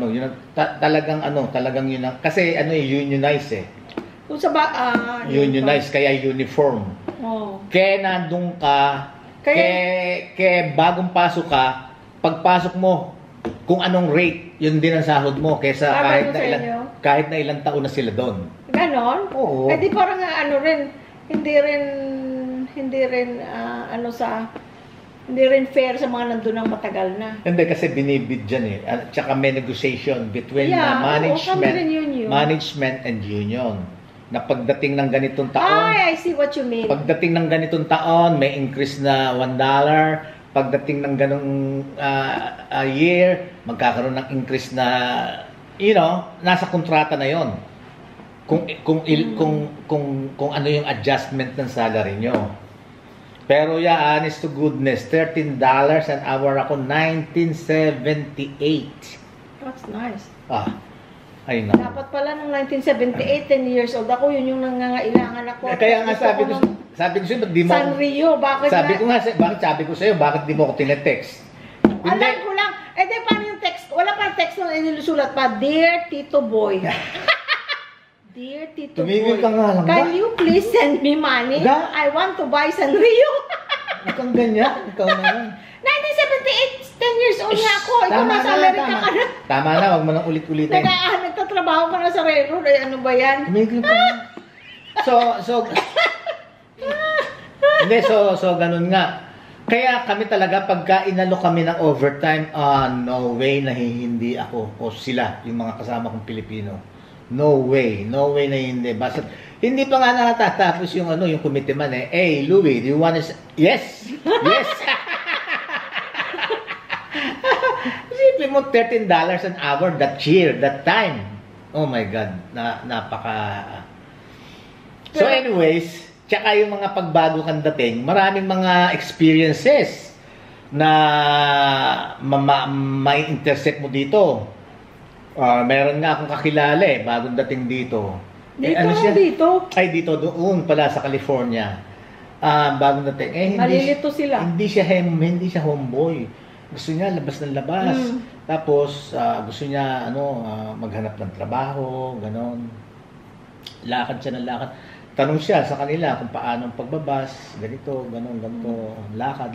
talagang yun ang, kasi unionize eh. Kung sa unionize, kaya uniform. Kaya nandun ka, kaya bagong pasok ka, pagpasok mo, kung anong rate, yun din ang sahod mo, kaysa kahit na ilang taon na sila doon. Ganon? Oo. Eh di parang hindi rin fair sa mga nandun ng matagal na. Hindi, kasi binibid dyan eh. At saka may negotiation between management and union. Na pagdating ng ganitong taon, I see what you mean. Pagdating ng ganitong taon, may increase na $1. Pagdating ng ganong year, magkakaroon ng increase na, nasa kontrata na yon. Kung ano yung adjustment ng salary nyo. Pero honest to goodness, $13 an hour ako, 1978. That's nice. Ayun na. Dapat pala nung 1978, 10 years old ako, yun yung nangangailangan ako. Kaya nga sabi ko sa'yo, di mo... Sanrio, bakit sabi ko sa'yo, bakit di mo ako tinetext? Alam ko lang. Di paano yung text? Wala pa text nung inilusulat pa, Dear Tito Boy. Dear Tito Tumigil Boy, ka nga lang can you please send me money? I want to buy Sanrio. Ikang ganyan, ikaw naman. 1978, 10 years old na ako. Ikaw nasa Amerika ka na. Tama na, wag mo nang ulit-ulitin. Nagtatrabaho ka na sa railroad. Ano ba yan? Tumigil ka na. So, Hindi, so ganun nga. Kaya kami talaga, pagka inalo kami ng overtime, no way na hindi ako o sila, yung mga kasama kong Pilipino. No way na hindi. Basta, hindi pa nga natatapos yung yung commitment eh. Hey, Louie, do you want to... Yes! Yes! Sipin mo, $13 an hour that year, that time. Oh my God, napaka... So anyways, tsaka yung mga pagbago kang dating, maraming mga experiences na may intercept mo dito. Meron nga akong kakilala bagong dating dito. Dito? Ay, dito, doon pala sa California. Bagong dating. Malilito sila. Hindi siya homeboy. Gusto niya labas ng labas. Tapos, gusto niya maghanap ng trabaho, ganon. Lakad siya ng lakad. Tanong siya sa kanila kung paano ang pagbabas, ganito, ganon, ganito, lakad.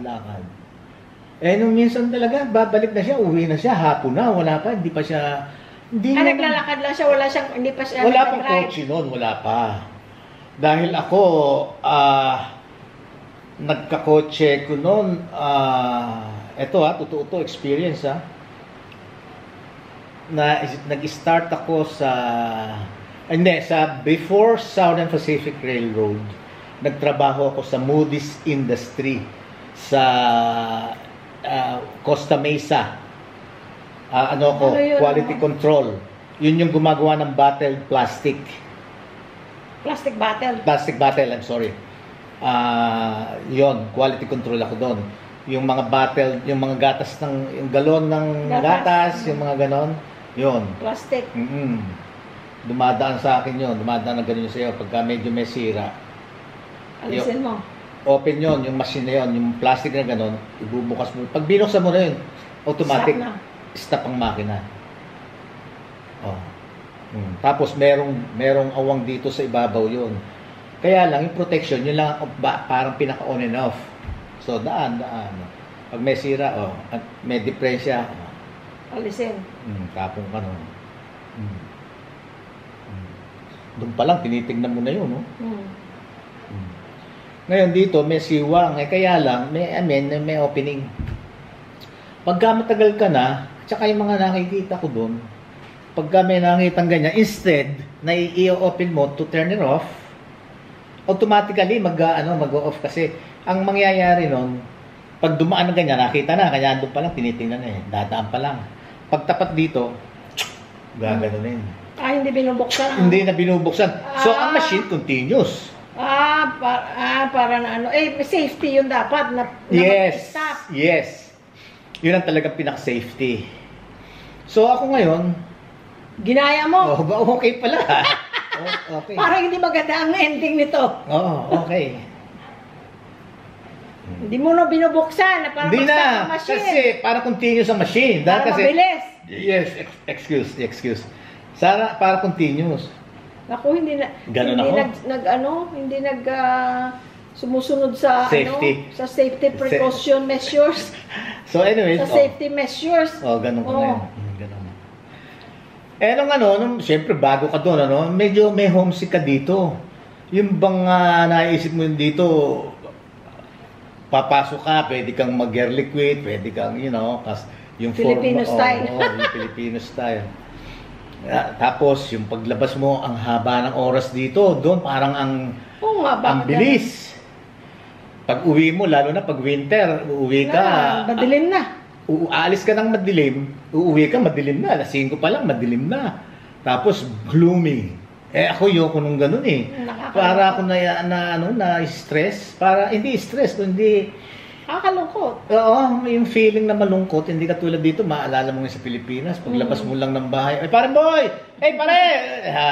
Nung minsan talaga, babalik na siya, uwi na siya, hapon na, wala pa, hindi pa siya... naglalakad lang siya, hindi pa siya... Wala pang kotse noon, wala pa. Dahil ako, nagkakotse ko noon, totoo to, experience nag-start ako sa before Southern Pacific Railroad, nagtrabaho ako sa Moody's Industry sa Costa Mesa. Quality control. Yun yung gumagawa ng bottled plastic. Plastic bottle? Plastic bottle, I'm sorry. Yun, quality control ako doon. Yung mga bottle, yung mga gatas yung galon ng gatas, yung mga ganon, yun. Plastic. Dumadaan sa akin yun, dumadaan na ganyan sa'yo pagka medyo may sira. Alisin mo. Open yun, yung machine na yun, yung plastic na ganon, ibubukas mo. Pag binuksan mo na yun, automatic, stop ang makina. Tapos merong awang dito sa ibabaw yun. Kaya lang, yung protection, yun lang parang pinaka-on and off. So, daan. Pag may sira, at may depresya, alisin. Tapong ka nun. Doon pa lang, tinitingnan mo na yun, no? Ngayon dito, may siwang. Kaya lang, may opening. Pagka matagal ka na, tsaka yung mga nakikita ko doon, pagka may nakitang ganyan, instead, na i-open mo to turn it off, automatically, mag-off kasi. Ang mangyayari nun, pag dumaan na ganyan, nakita na, kanya doon pa lang, tinitingnan na dadaan pa lang. Pagtapat dito, gaganunin. Hindi binubuksan. Hindi na binubuksan. So, ang machine continuous. Para na safety yun dapat. Yes. Yun ang talagang pinaka-safety. So, ako ngayon, ginaya mo. Okay pala. Okay. Parang hindi maganda ang ending nito. Okay. Hindi mo na binubuksan. Hindi na. Kasi para continuous ang machine. Para mabilis. Yes. Excuse. Para continuous. Naku, hindi sumusunod sa safety. Sa safety precaution measures. So anyways, sa safety measures. Ganun ko na yun. Ganun. Nung siyempre bago ka doon, medyo may homesick ka dito. Yung bang naisip mo yun dito, papasok ka, pwede kang mag-air liquid, pwede kang, yung Filipino style. Yung Filipino style. Tapos, yung paglabas mo, ang haba ng oras dito, doon parang ang bilis. Pag uwi mo, lalo na pag winter, uuwi ka. Madilim na. Aalis ka ng madilim, uuwi ka, madilim na. Alas 5 pa lang, madilim na. Tapos, gloomy. Ako yoko nung ganun Para ako na stress. Hindi stress, kundi nakakalungkot. Oo, yung feeling na malungkot, hindi katulad dito, maalala mo nga sa Pilipinas, paglabas mo lang ng bahay, ay pare boy! Hey pare!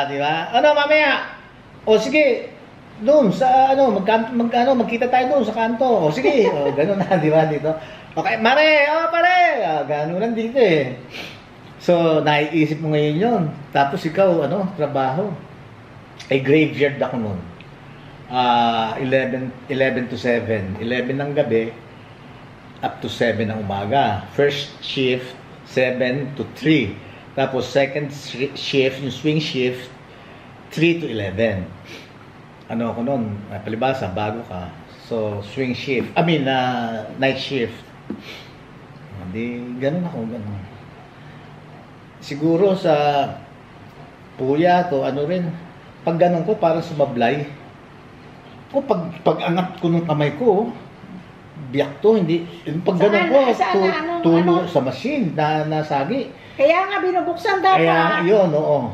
Di ba? Mamaya! Sige, doon sa magkita tayo doon sa kanto. Sige, gano'n na, di ba dito? Okay, mare! Pare! Gano'n lang dito So, naiisip mo ngayon yun. Tapos ikaw, trabaho. Graveyard ako noon. 11 to 7. 11 ng gabi, up to 7 ng umaga. First shift, 7 to 3. Tapos second shift, yung swing shift, 3 to 11. Ako noon, palibasa, bago ka, So, swing shift. Night shift. Hindi, ganun ako, ganun. Siguro sa puya to, ano rin, pag ganun ko, parang sumablay. Pag angat ko ng kamay ko, biyak to, hindi. Pag ganun ko, tulo sa machine na nasagi. Kaya nga binubuksan dapat. Kaya yun, oo.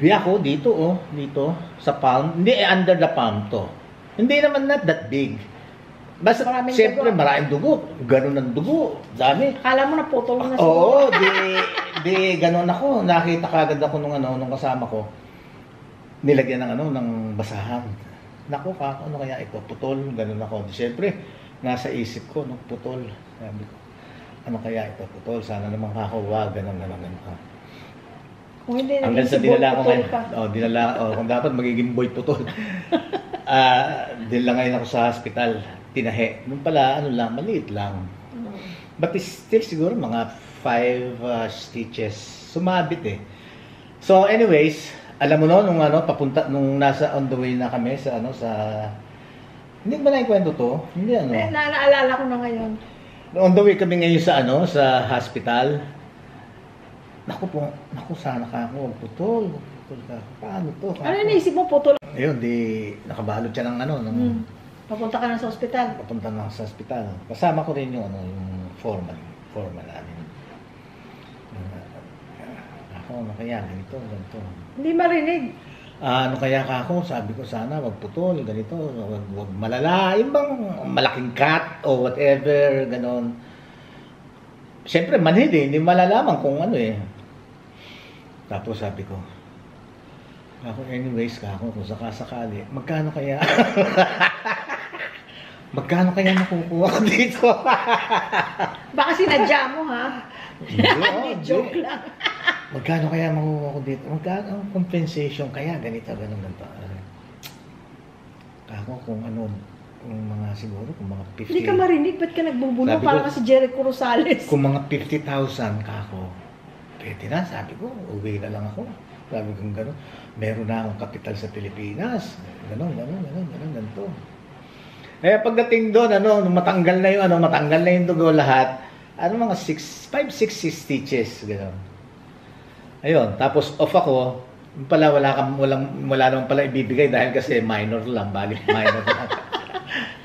Biyak ko dito, dito, sa palm. Hindi, under the palm to. Hindi naman not that big. Basta, siyempre, maraming dugo. Ganun ang dugo. Dami. Akala mo naputol mo na siguro. Oo, di ganun ako. Nakita kagad ako nung kasama ko. Nilagyan ng basahan. Naku, ano kaya ito? Putol. Ganun ako. Di, siyempre, nasa isip ko, putol. Sabi ko, ano kaya ito? Putol. Sana naman wag. Ganun. Kung hindi hanggang sa dinala ko ngayon. Kung dapat magiging boy putol. Dinala ngayon ako sa hospital. Tinahe. Nung pala, maliit lang. But still siguro mga 5 stitches. Sumabit eh. So anyways, alam mo nung papunta, nung nasa on the way na kami sa hindi ba naikwento to? Hindi naalala ko na ngayon. On the way kami ngayon sa sa hospital. Naku, sana ka ako, putol ka. Paano to? Ano naisip mo, putol? Ayun, nakabalot siya ng Papunta ka na sa ospital? Papunta na sa ospital. Kasama ko rin yung foreman namin. Ako, ano kaya, ganito. Hindi marinig. Ano kaya ka ako, sabi ko sana, wag putol, ganito, wag malala, yung bang malaking cut o whatever, ganon. Siyempre, manhid hindi malalaman kung ano eh. Tapos sabi ko, anyways, kung sakasakali, magkano kaya nakukuha ko dito? Baka sinadya mo, ha? Hindi, joke lang. Magkano kaya makukuha ko dito? Magkano compensation kaya? Ganito. Kung mga siguro, kung mga 50. Hindi ka marinig, ba't ka nagbubulo? Parang kasi Jericho Rosales. Kung mga 50,000 pwede na, sabi ko, uwi na lang ako. Sabi ko gano'n, meron na akong kapital sa Pilipinas. Gano'n, ganito. Pagdating doon, matanggal na yung dugo lahat, mga 5-6 stitches, gano'n. Ayun, tapos off ako, pala wala naman pala ibibigay dahil kasi minor lang, balik minor lang.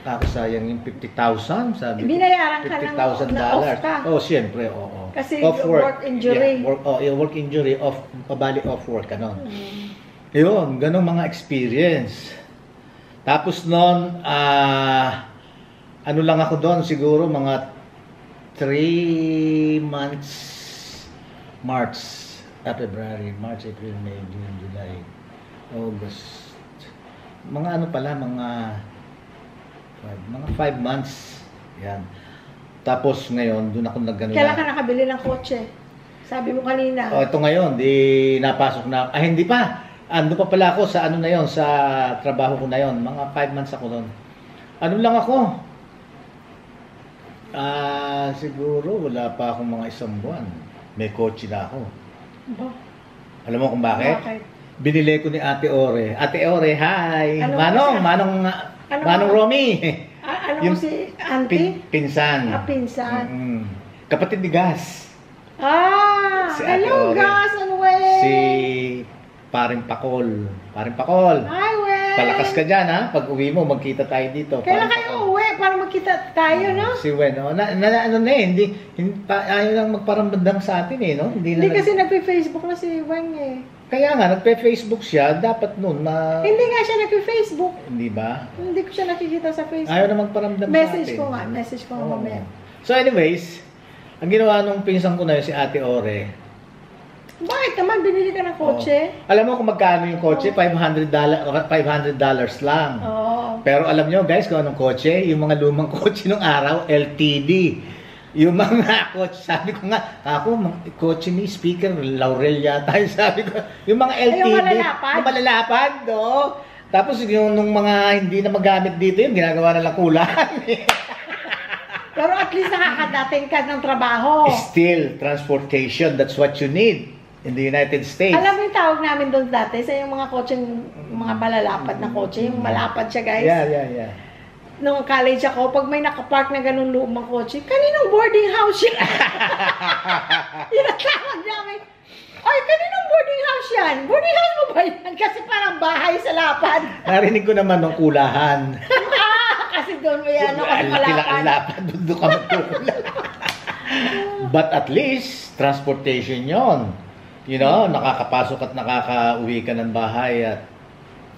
Tapos sayang yung 50,000, sabi ko. Binayaran ka ng $50,000. off ka. Oh, siyempre, oo. Kasi off work injury. Yeah, work injury, bali off work, ganon. Yun, ganong mga experience. Tapos noon, lang ako doon, siguro mga 3 months, February, March, April, May, June, July, August. Mga mga 5 months. Yan. Tapos ngayon, doon ako nagganun. Kailan ka nakabili ng kotse? Sabi mo kanina. Ito ngayon, napasok na. Hindi pa. Ando pa pala ako sa sa trabaho ko na yon. Mga 5 months ako doon. Lang ako. Siguro wala pa akong mga 1 buwan. May kotse na ako. Alam mo kung bakit? Binili ko ni Ate Ore. Ate Ore, hi! Manong Romy! Yung si auntie? Pinsan. Pinsan. Kapatid ni Gas. Si hello Ore. Gas! Ano Si Paring Pakol. Hi, we! Palakas ka dyan, ha? Pag uwi mo, magkita tayo dito. Kailan kayo uwi? Para magkita tayo, no? Si Wen, hindi ayaw lang magparambandang sa atin, no? Hindi kasi nagpe-Facebook na si Wen, eh. Kaya nga, nagpe-Facebook siya, dapat nun Hindi nga siya nagpe-Facebook. Hindi ba? Hindi ko siya nakikita sa Facebook. Ayaw na magparamdam sa atin. Message ko nga mamaya. So anyways, ang ginawa nung pinsan ko na yun, si Ate Ore. Bakit naman binili ka ng kotse? Alam mo kung magkano yung kotse? $500 lang. Pero alam nyo guys kung anong kotse? Yung mga lumang kotse nung araw, LTD. Yung mga kotse, sabi ko nga, kotse ni speaker, Laurel yata, sabi ko. Yung mga LTD. Yung malalapad, no? Tapos yung nung mga hindi na magamit dito, yung ginagawa na lang kulang. Pero at least nakakadating ka ng trabaho. Still, transportation, that's what you need. in the United States. Alam mo yung tawag namin doon dati sa yung mga kotse, mga malalapad na kotse, yung malapad siya, guys. Yeah. Nung college ako, pag may nakapark na ganun lumang kotse, kaninong boarding house yan? Yun ang tawag namin. Ay, kaninong boarding house yan? Boarding house mo ba yan? Kasi parang bahay sa lapad. Narinig ko naman ng kulahan. Kasi doon mo yan, kasi malapad. Lapad, doon ka magkukula. But at least, transportation yon. You know, nakakapasok at nakakauwi ka ng bahay at,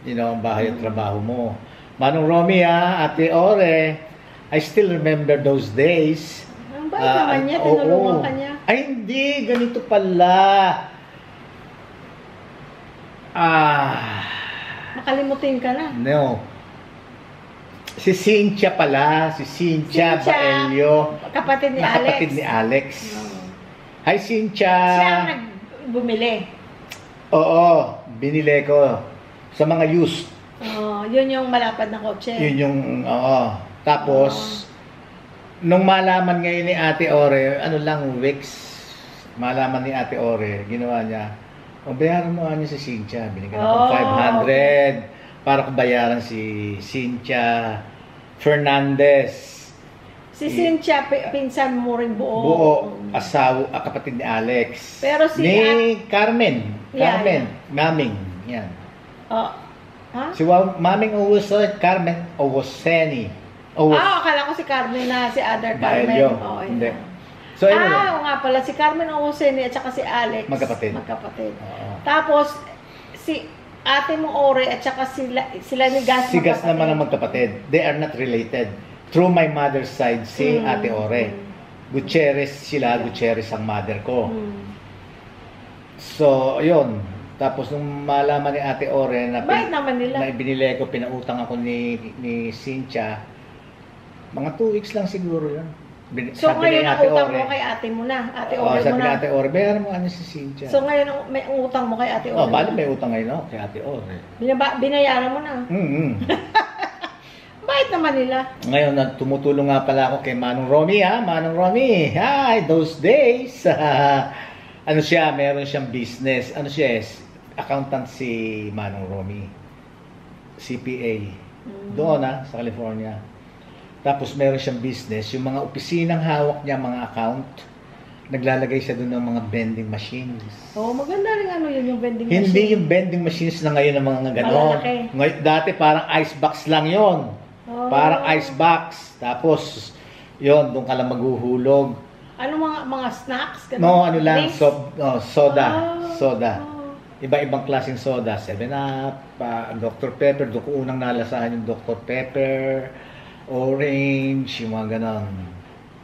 you know, ang bahay at trabaho mo. Manong Romy, Ate Ore, I still remember those days. Ang bait naman niya, tinulungan ka niya. Ay, hindi, ganito pala. Makalimutin ka na. No. Si Cynthia pala, si Cynthia Baelio. Kapatid ni Alex. Kapatid ni Alex. Hi, Cynthia. Siya ang bumili. Oo, binili ko sa mga used. Yun yung malapad na kotse. Yun yung, Tapos, nung malaman ngayon ni Ate Ore, ano lang, weeks, malaman ni Ate Ore, ginawa niya, bayaran mo niya si Cynthia. Binigyan ako 500 para bayaran si Cynthia Fernandez. Si Cynthia, pinsan mo rin buo. Buo, kapatid ni Alex. Pero si Carmen. Maming. Yan. Si Maming Carmen Owoseni. Akala ko si Carmen na si other Carmen. Hindi. So, anyway. Nga pala, si Carmen Owoseni at saka si Alex. Magkapatid. Tapos, si ate mo Ore at saka sila ni Gas. Si Gas naman ang magkapatid. They are not related. Through my mother's side, si Ate Ore. Gutierrez sila, Gutierrez ang mother ko. So, yun. Tapos nung malaman ni Ate Ore na binili ko, pinautang ako ni Cynthia, mga 2 weeks lang siguro yun. So ngayon ang utang mo kay ate mo na, Ate Ore mo na. Sabi ni Ate Ore, bayaran mo si Cynthia. So ngayon may utang mo kay Ate Ore. Bali may utang ngayon kay Ate Ore. Binayaran mo na. Bait naman nila. Ngayon, tumutulong nga pala ako kay Manong Romy, Manong Romy. Hi, those days. Ano siya, meron siyang business. Ano siya, accountant si Manong Romy. CPA. Doon, sa California. Tapos meron siyang business. Yung mga opisinang hawak niya, mga account, naglalagay siya doon ng mga vending machines. Maganda rin yung vending machines. Hindi yung vending machines na ngayon ng mga ganon. Dati parang icebox lang yon. Parang icebox. Tapos, yon doon ka lang maghuhulog. Ano mga snacks? No, ano lang, soda. Iba-ibang klaseng soda. 7-Up, Dr. Pepper. Doon ko unang nalasahan yung Dr. Pepper, Orange, yung mga ganon.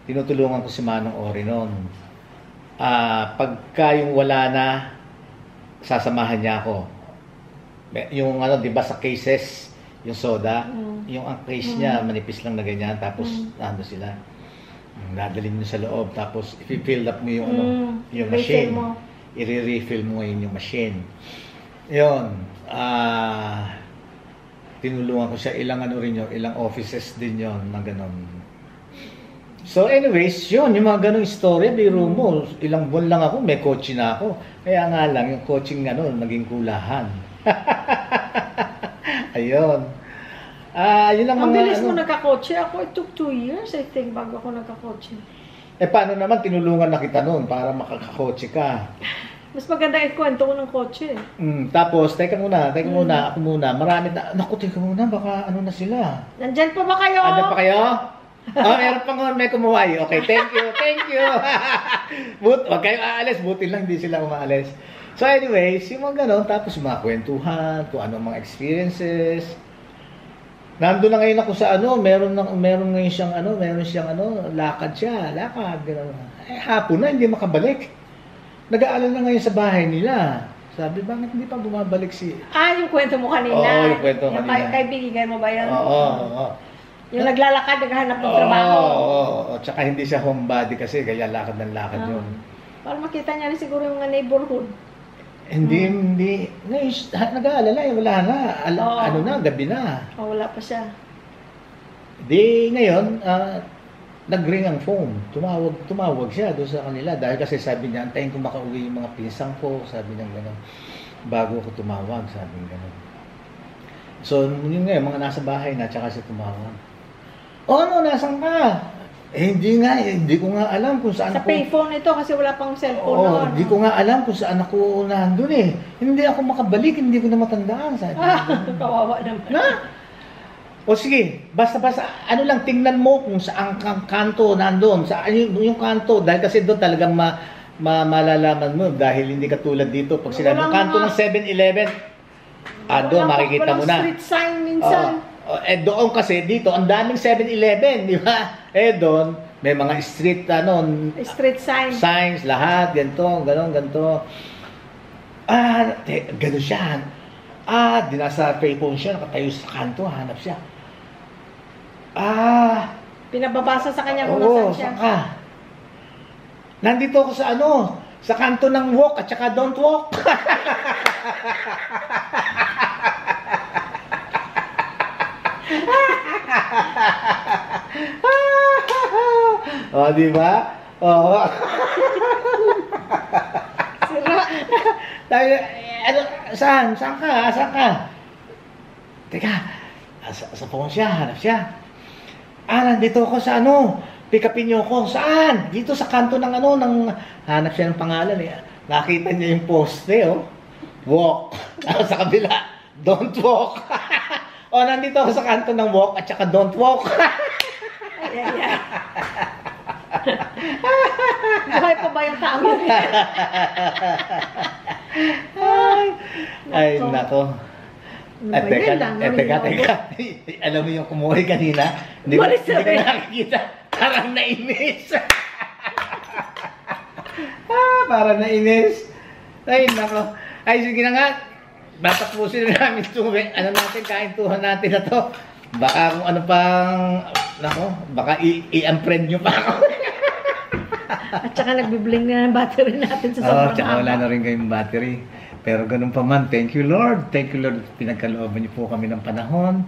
Tinutulungan ko si Manong Ore noon. Pagka yung wala na, sasamahan niya ako. Yung di ba sa cases, yung soda, yung ang case niya, manipis lang na ganyan, tapos nando sila. Dadalhin mo sa loob, tapos i-fill up mo yung yung machine. I-refill mo ngayon yung machine. Yun. Tinulungan ko siya, ilang ilang offices din yon na ganon. So anyways, yun, yung mga ganong istorya, biro mo, ilang buwan lang ako, may coaching na ako. Kaya nga lang, yung coaching naging kulahan. Ayun. Yun lang ang bilis mo nagkakotse. Ako, it took 2 years, I think, bago ako nagkakotse. Paano naman tinulungan na kita noon para makakakotse ka? Mas maganda ikwento ko ng kotse. Tapos, teka muna, ako muna. Marami na, teka muna, baka na sila. Nandyan pa ba kayo? Andyan pa kayo? Meron pa nga may kumuhay. Okay, thank you. Huwag kayo aalis, buti lang hindi sila umaalis. So anyways, yung mga ganon, tapos mga kwentuhan, kung ano mga experiences. Nandun na ngayon ako sa meron ngayon siyang lakad gano'n. Hapon na, hindi makabalik. Nag-aalala na ngayon sa bahay nila. Sabi, bakit hindi pa bumabalik si... yung kwento mo kanina. Oo, yung kwento kanina. Kaibigan mo ba yan? Oo. Yung naglalakad, naghahanap ng trabaho. Oo. Tsaka hindi siya homebody kasi, kaya lakad ng lakad yun. Para makita niya rin siguro yung neighborhood. Hindi. Nag-aalala, wala na. Gabi na. Wala pa siya. Di ngayon, nag-ring ang phone. Tumawag siya doon sa kanila. Dahil kasi sabi niya, antayin ko makauwi yung mga pinsang ko. Sabi niya gano'n. Bago ako tumawag, sabi niya gano'n. So, yun nga, mga nasa bahay na, tsaka siya tumawag. Oh, ano, nasan ka? Hindi ko nga alam kung saan Sa ako... payphone ito kasi wala pang cellphone Oo, noon. hindi ko nga alam kung saan ako nandun eh. Hindi ako makabalik, hindi ko na matandaan. Sabi niya. Kawawa naman. Na? O sige, basta-basta, ano lang, tingnan mo kung saan kang kanto nandun. Saan yung kanto, dahil kasi doon talagang malalaman mo dahil hindi katulad dito. Pag sinabi yung kanto ng 7-Eleven, doon makikita mo na. Walang street sign minsan. Doon kasi dito, ang daming 7-Eleven, di ba? Doon, may mga street, Street sign. signs, lahat, ganito, ganito. Gano'n siya. Dinasa payphone siya, nakatayo sa kanto, hanap siya. Pinababasa sa kanya kung Oo, nasaan siya. saan ka? Nandito ako sa sa kanto ng walk at saka don't walk. Di ba? Sira. Tayo, saan ka? Teka, sa phone siya, hanap siya. Nandito ako sa pick upin niyo ako. Saan? Dito sa kanto ng hanap siya ng pangalan eh. Nakita niya yung poste, walk. Sa kabila, don't walk. Nandito ako sa kanto ng walk at saka don't walk. Ay. Buhay pa ba yung tao yun? Ay, nako. Teka. Alam mo yung kumuhay kanina? Hindi ko nakikita. Parang nainis. Parang nainis. Ay, nako. Ay, sige na nga. Batapusin na namin ito. Kaintuhan natin na to. Baka kung ano pang, baka i-unfriend nyo pa ako. At saka nagbiblink na ng battery natin sa sobrang tsaka wala na rin kayong battery. Pero ganun pa man, thank you Lord. Thank you Lord, pinagkalooban niyo po kami ng panahon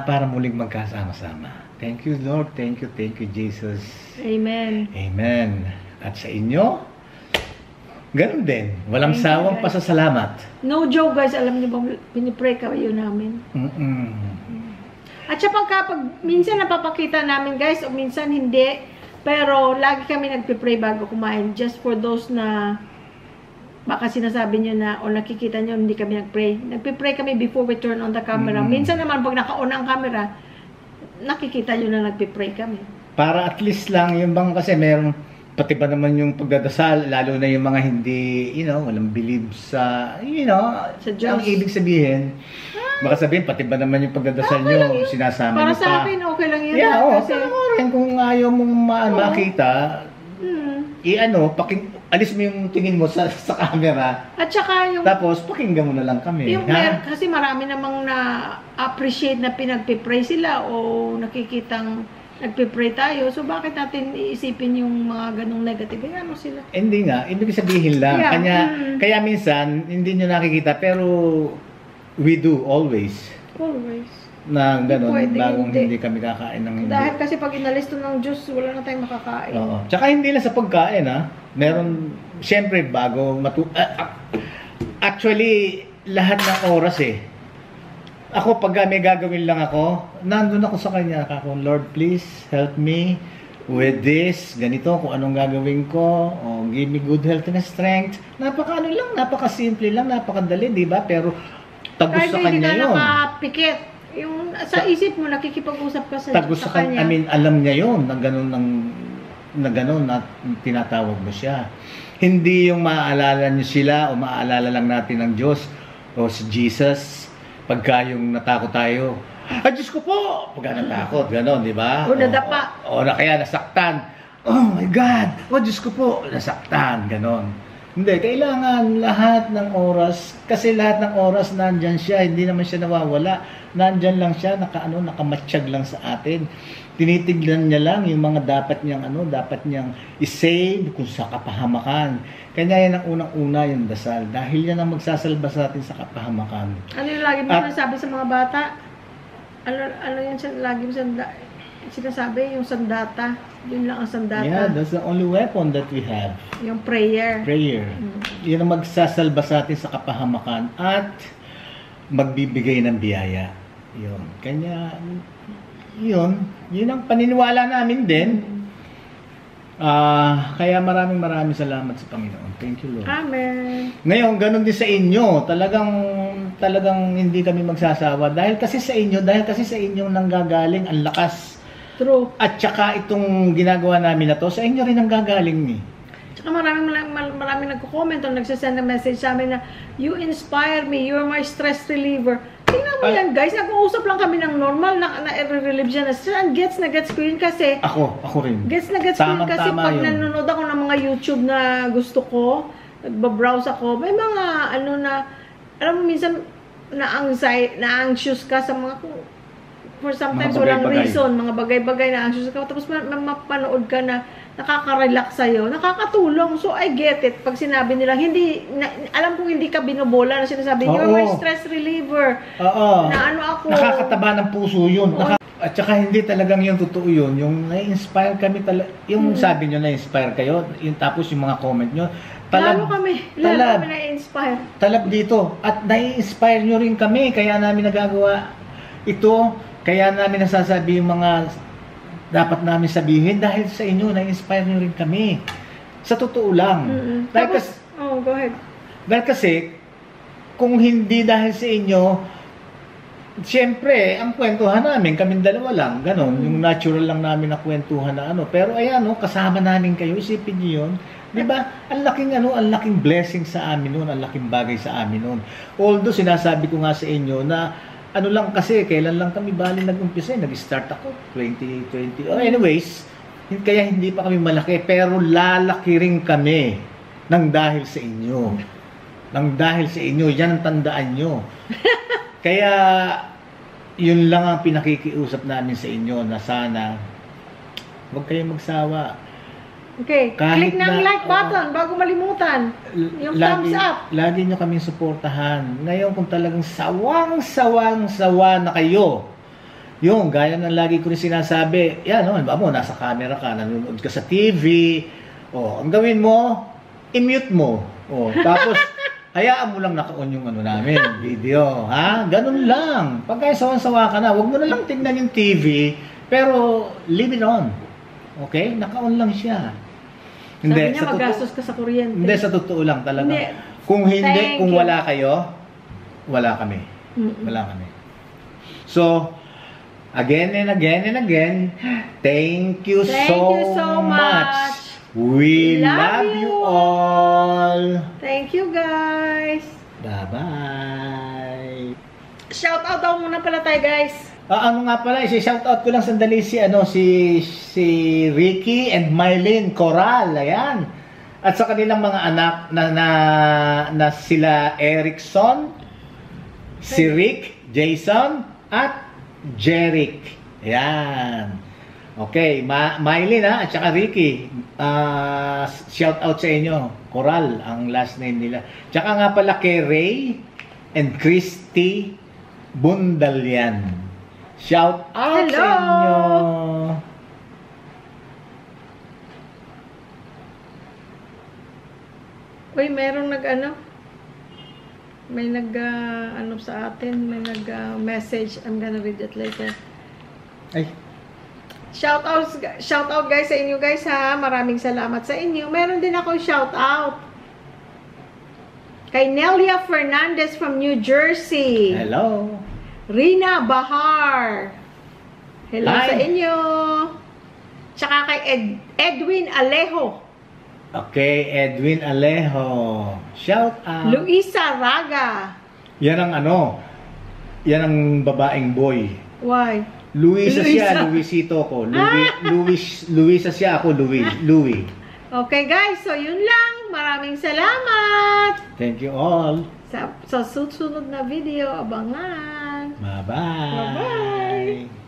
para muling magkasama-sama. Thank you Lord, thank you Jesus. Amen. Amen. At sa inyo, ganun din. Walang sawang pasasalamat. No joke guys, alam niyo bang pinipray kayo namin? At siya pag minsan napapakita namin guys, o minsan hindi, pero lagi kami nagpipray bago kumain. Just for those na baka sinasabi nyo na o nakikita nyo hindi kami nagpray. Nagpipray kami before we turn on the camera. Minsan naman pag naka-on ang camera, nakikita nyo na nagpipray kami. Para at least lang, yung bang kasi merong pati ba naman yung pagdadasal, lalo na yung mga hindi, walang believe sa, sa Diyos. Ang ibig sabihin, baka sabihin, pati ba naman yung pagdadasal nyo, sinasama para nyo pa. sa akin, okay lang yun. Kasi kung ayaw mong makita, alis mo yung tingin mo sa camera. At saka yung... Tapos, pakinggan mo na lang kami. Kasi marami namang na-appreciate na pinagpipray sila o nakikitang nagpipray tayo. So, bakit natin iisipin yung mga ganong negative? Ano sila? Hindi nga. Ibig sabihin lang. Kaya minsan, hindi nyo nakikita. Pero, we do always. Always. Na gano'n, bagong hindi kami kakain ng hindi. Dahil kasi pag inalis to ng Diyos, wala na tayong makakain. Oo. Tsaka hindi lang sa pagkain, Meron, siyempre, actually, lahat ng oras Ako, pag may gagawin lang ako, nandun ako sa kanya. Lord, please, help me with this, ganito, kung anong gagawin ko, give me good health and strength. Napaka-simple lang, napakadali, di ba? Pero, tagus sa kanya yun. Kahit hindi ka nakapikit. Yung sa isip mo, nakikipag-usap ka sa kanya. Alam niya yun, na gano'n na tinatawag mo siya. Hindi yung maaalala niyo sila o maaalala lang natin ng Diyos o si Jesus pagka yung natakot tayo. Diyos ko po! Pagka natakot, gano'n, di ba? O nadapa. O na kaya nasaktan. Oh my God! Diyos ko po! Nasaktan, gano'n. Hindi, kailangan lahat ng oras, kasi lahat ng oras nandyan siya, hindi naman siya nawawala. Nandyan lang siya, nakamatsyag lang sa atin. Tinitignan niya lang yung mga dapat niyang i-save kung sa kapahamakan. Kanya yan ang unang-una yung dasal. Dahil yan ang magsasalba sa atin sa kapahamakan. Ano yung lagi mo nasabi sa mga bata? Ano yan lagi mo sinasabi, yung sandata. Yun lang ang sandata. Yeah, that's the only weapon that we have. Yung prayer. Prayer. Yun ang magsasalba sa atin sa kapahamakan at magbibigay ng biyaya. Yun. Kanya, yun ang paniniwala namin din. Kaya maraming salamat sa Panginoon. Thank you, Lord. Amen. Ngayon, ganun din sa inyo. Talagang hindi kami magsasawa. Dahil kasi sa inyo nanggagaling ang lakas. True. At saka itong ginagawa namin na to, sa inyo rin nanggagaling ni. Tsaka maraming nagko-comment o nagsasend na message sa amin na, you inspire me, you're my stress reliever. Tingnan mo yan, guys. Nag-uusap lang kami ng normal na relieve siya na stress. Gets na gets ko yun kasi. Ako rin. Gets na gets ko yun kasi pag nanonood ako ng mga YouTube na gusto ko, nagbabrowse ako, may mga alam mo minsan na-anxious ka sa mga, for sometimes walang reason, mga bagay-bagay na anxious ka, tapos mapanood ka na nakaka-relax sa'yo, nakakatulong. So, I get it. Pag sinabi nila, alam kong hindi ka binobola na sinasabi, you're my stress reliever. Oo. Na ako. Nakakataba ng puso yun. At saka hindi talagang yung totoo yun. Yung na-inspire kami talaga. Yung sabi nyo na-inspire kayo, yung tapos yung mga comment nyo. Lalo kami na-inspire. Talab dito. At na-inspire nyo rin kami. Kaya namin nagagawa ito. Kaya namin nasasabi yung mga dapat namin sabihin dahil sa inyo, na-inspire nyo rin kami. Sa totoo lang. Go ahead. Dahil kasi, kung hindi dahil sa inyo, siyempre, ang kwentuhan namin, kaming dalawa lang, ganon, yung natural lang namin na kwentuhan na Pero ayan, kasama namin kayo, isipin nyo yun. Diba? Ang laking blessing sa amin nun, ang laking bagay sa amin nun. Although, sinasabi ko nga sa inyo na, lang kasi, kailan lang kami nag-umpisa, nag-start ako, 2020. Anyways, kaya hindi pa kami malaki, pero lalaki rin kami nang dahil sa inyo. Yan ang tandaan nyo. Kaya, yun lang ang pinakikiusap namin sa inyo na sana, huwag kayong magsawa. Okay, click ng like button bago malimutan. Yung thumbs up. Lagi nyo kaming suportahan. Ngayon kung talagang sawang-sawa na kayo, yung gaya ng lagi ko rin sinasabi, nasa camera ka, nanonood ka sa TV, ang gawin mo, i-mute mo. Tapos, hayaan mo lang naka-on yung namin, video. Ganun lang. Pagka sawang-sawa ka na, huwag mo na lang tignan yung TV, pero leave it on. Okay? Naka-on lang siya. Sabi niya, magastos ka sa kuryente. Hindi, sa totoo lang talaga. Kung wala kayo, wala kami. Wala kami. So, again and again, thank you so much. We love you all. Thank you, guys. Bye-bye. Shout out daw muna pala tayo, guys. Nga pala, i-shoutout ko lang sandali si Ricky and Mylene Coral, ayan. At sa kanilang mga anak na sila Erickson, si Rick, Jason, at Jerick. Ayan. Okay, Mylene at saka Ricky, shoutout sa inyo. Coral, ang last name nila. Tsaka nga pala kay Ray and Christy Bundalian. Shout out sa inyo. Uy, merong may sa atin, may message. I'm gonna read it later. Ay. Shout out guys sa inyo guys ha. Maraming salamat sa inyo. Meron din ako shout out kay Nelia Fernandez from New Jersey. Hello. Rina Bahar. Hello sa inyo. Tsaka kay Edwin Alejo. Okay, Edwin Alejo. Shout out. Luisa Raga. Yan ang yan ang babaeng boy. Why? Luisa siya, Luisito ko. Luisa siya, ako Louis. Okay guys, so yun lang. Maraming salamat. Thank you all. Sa susunod na video, abangan. Bye-bye. Bye-bye.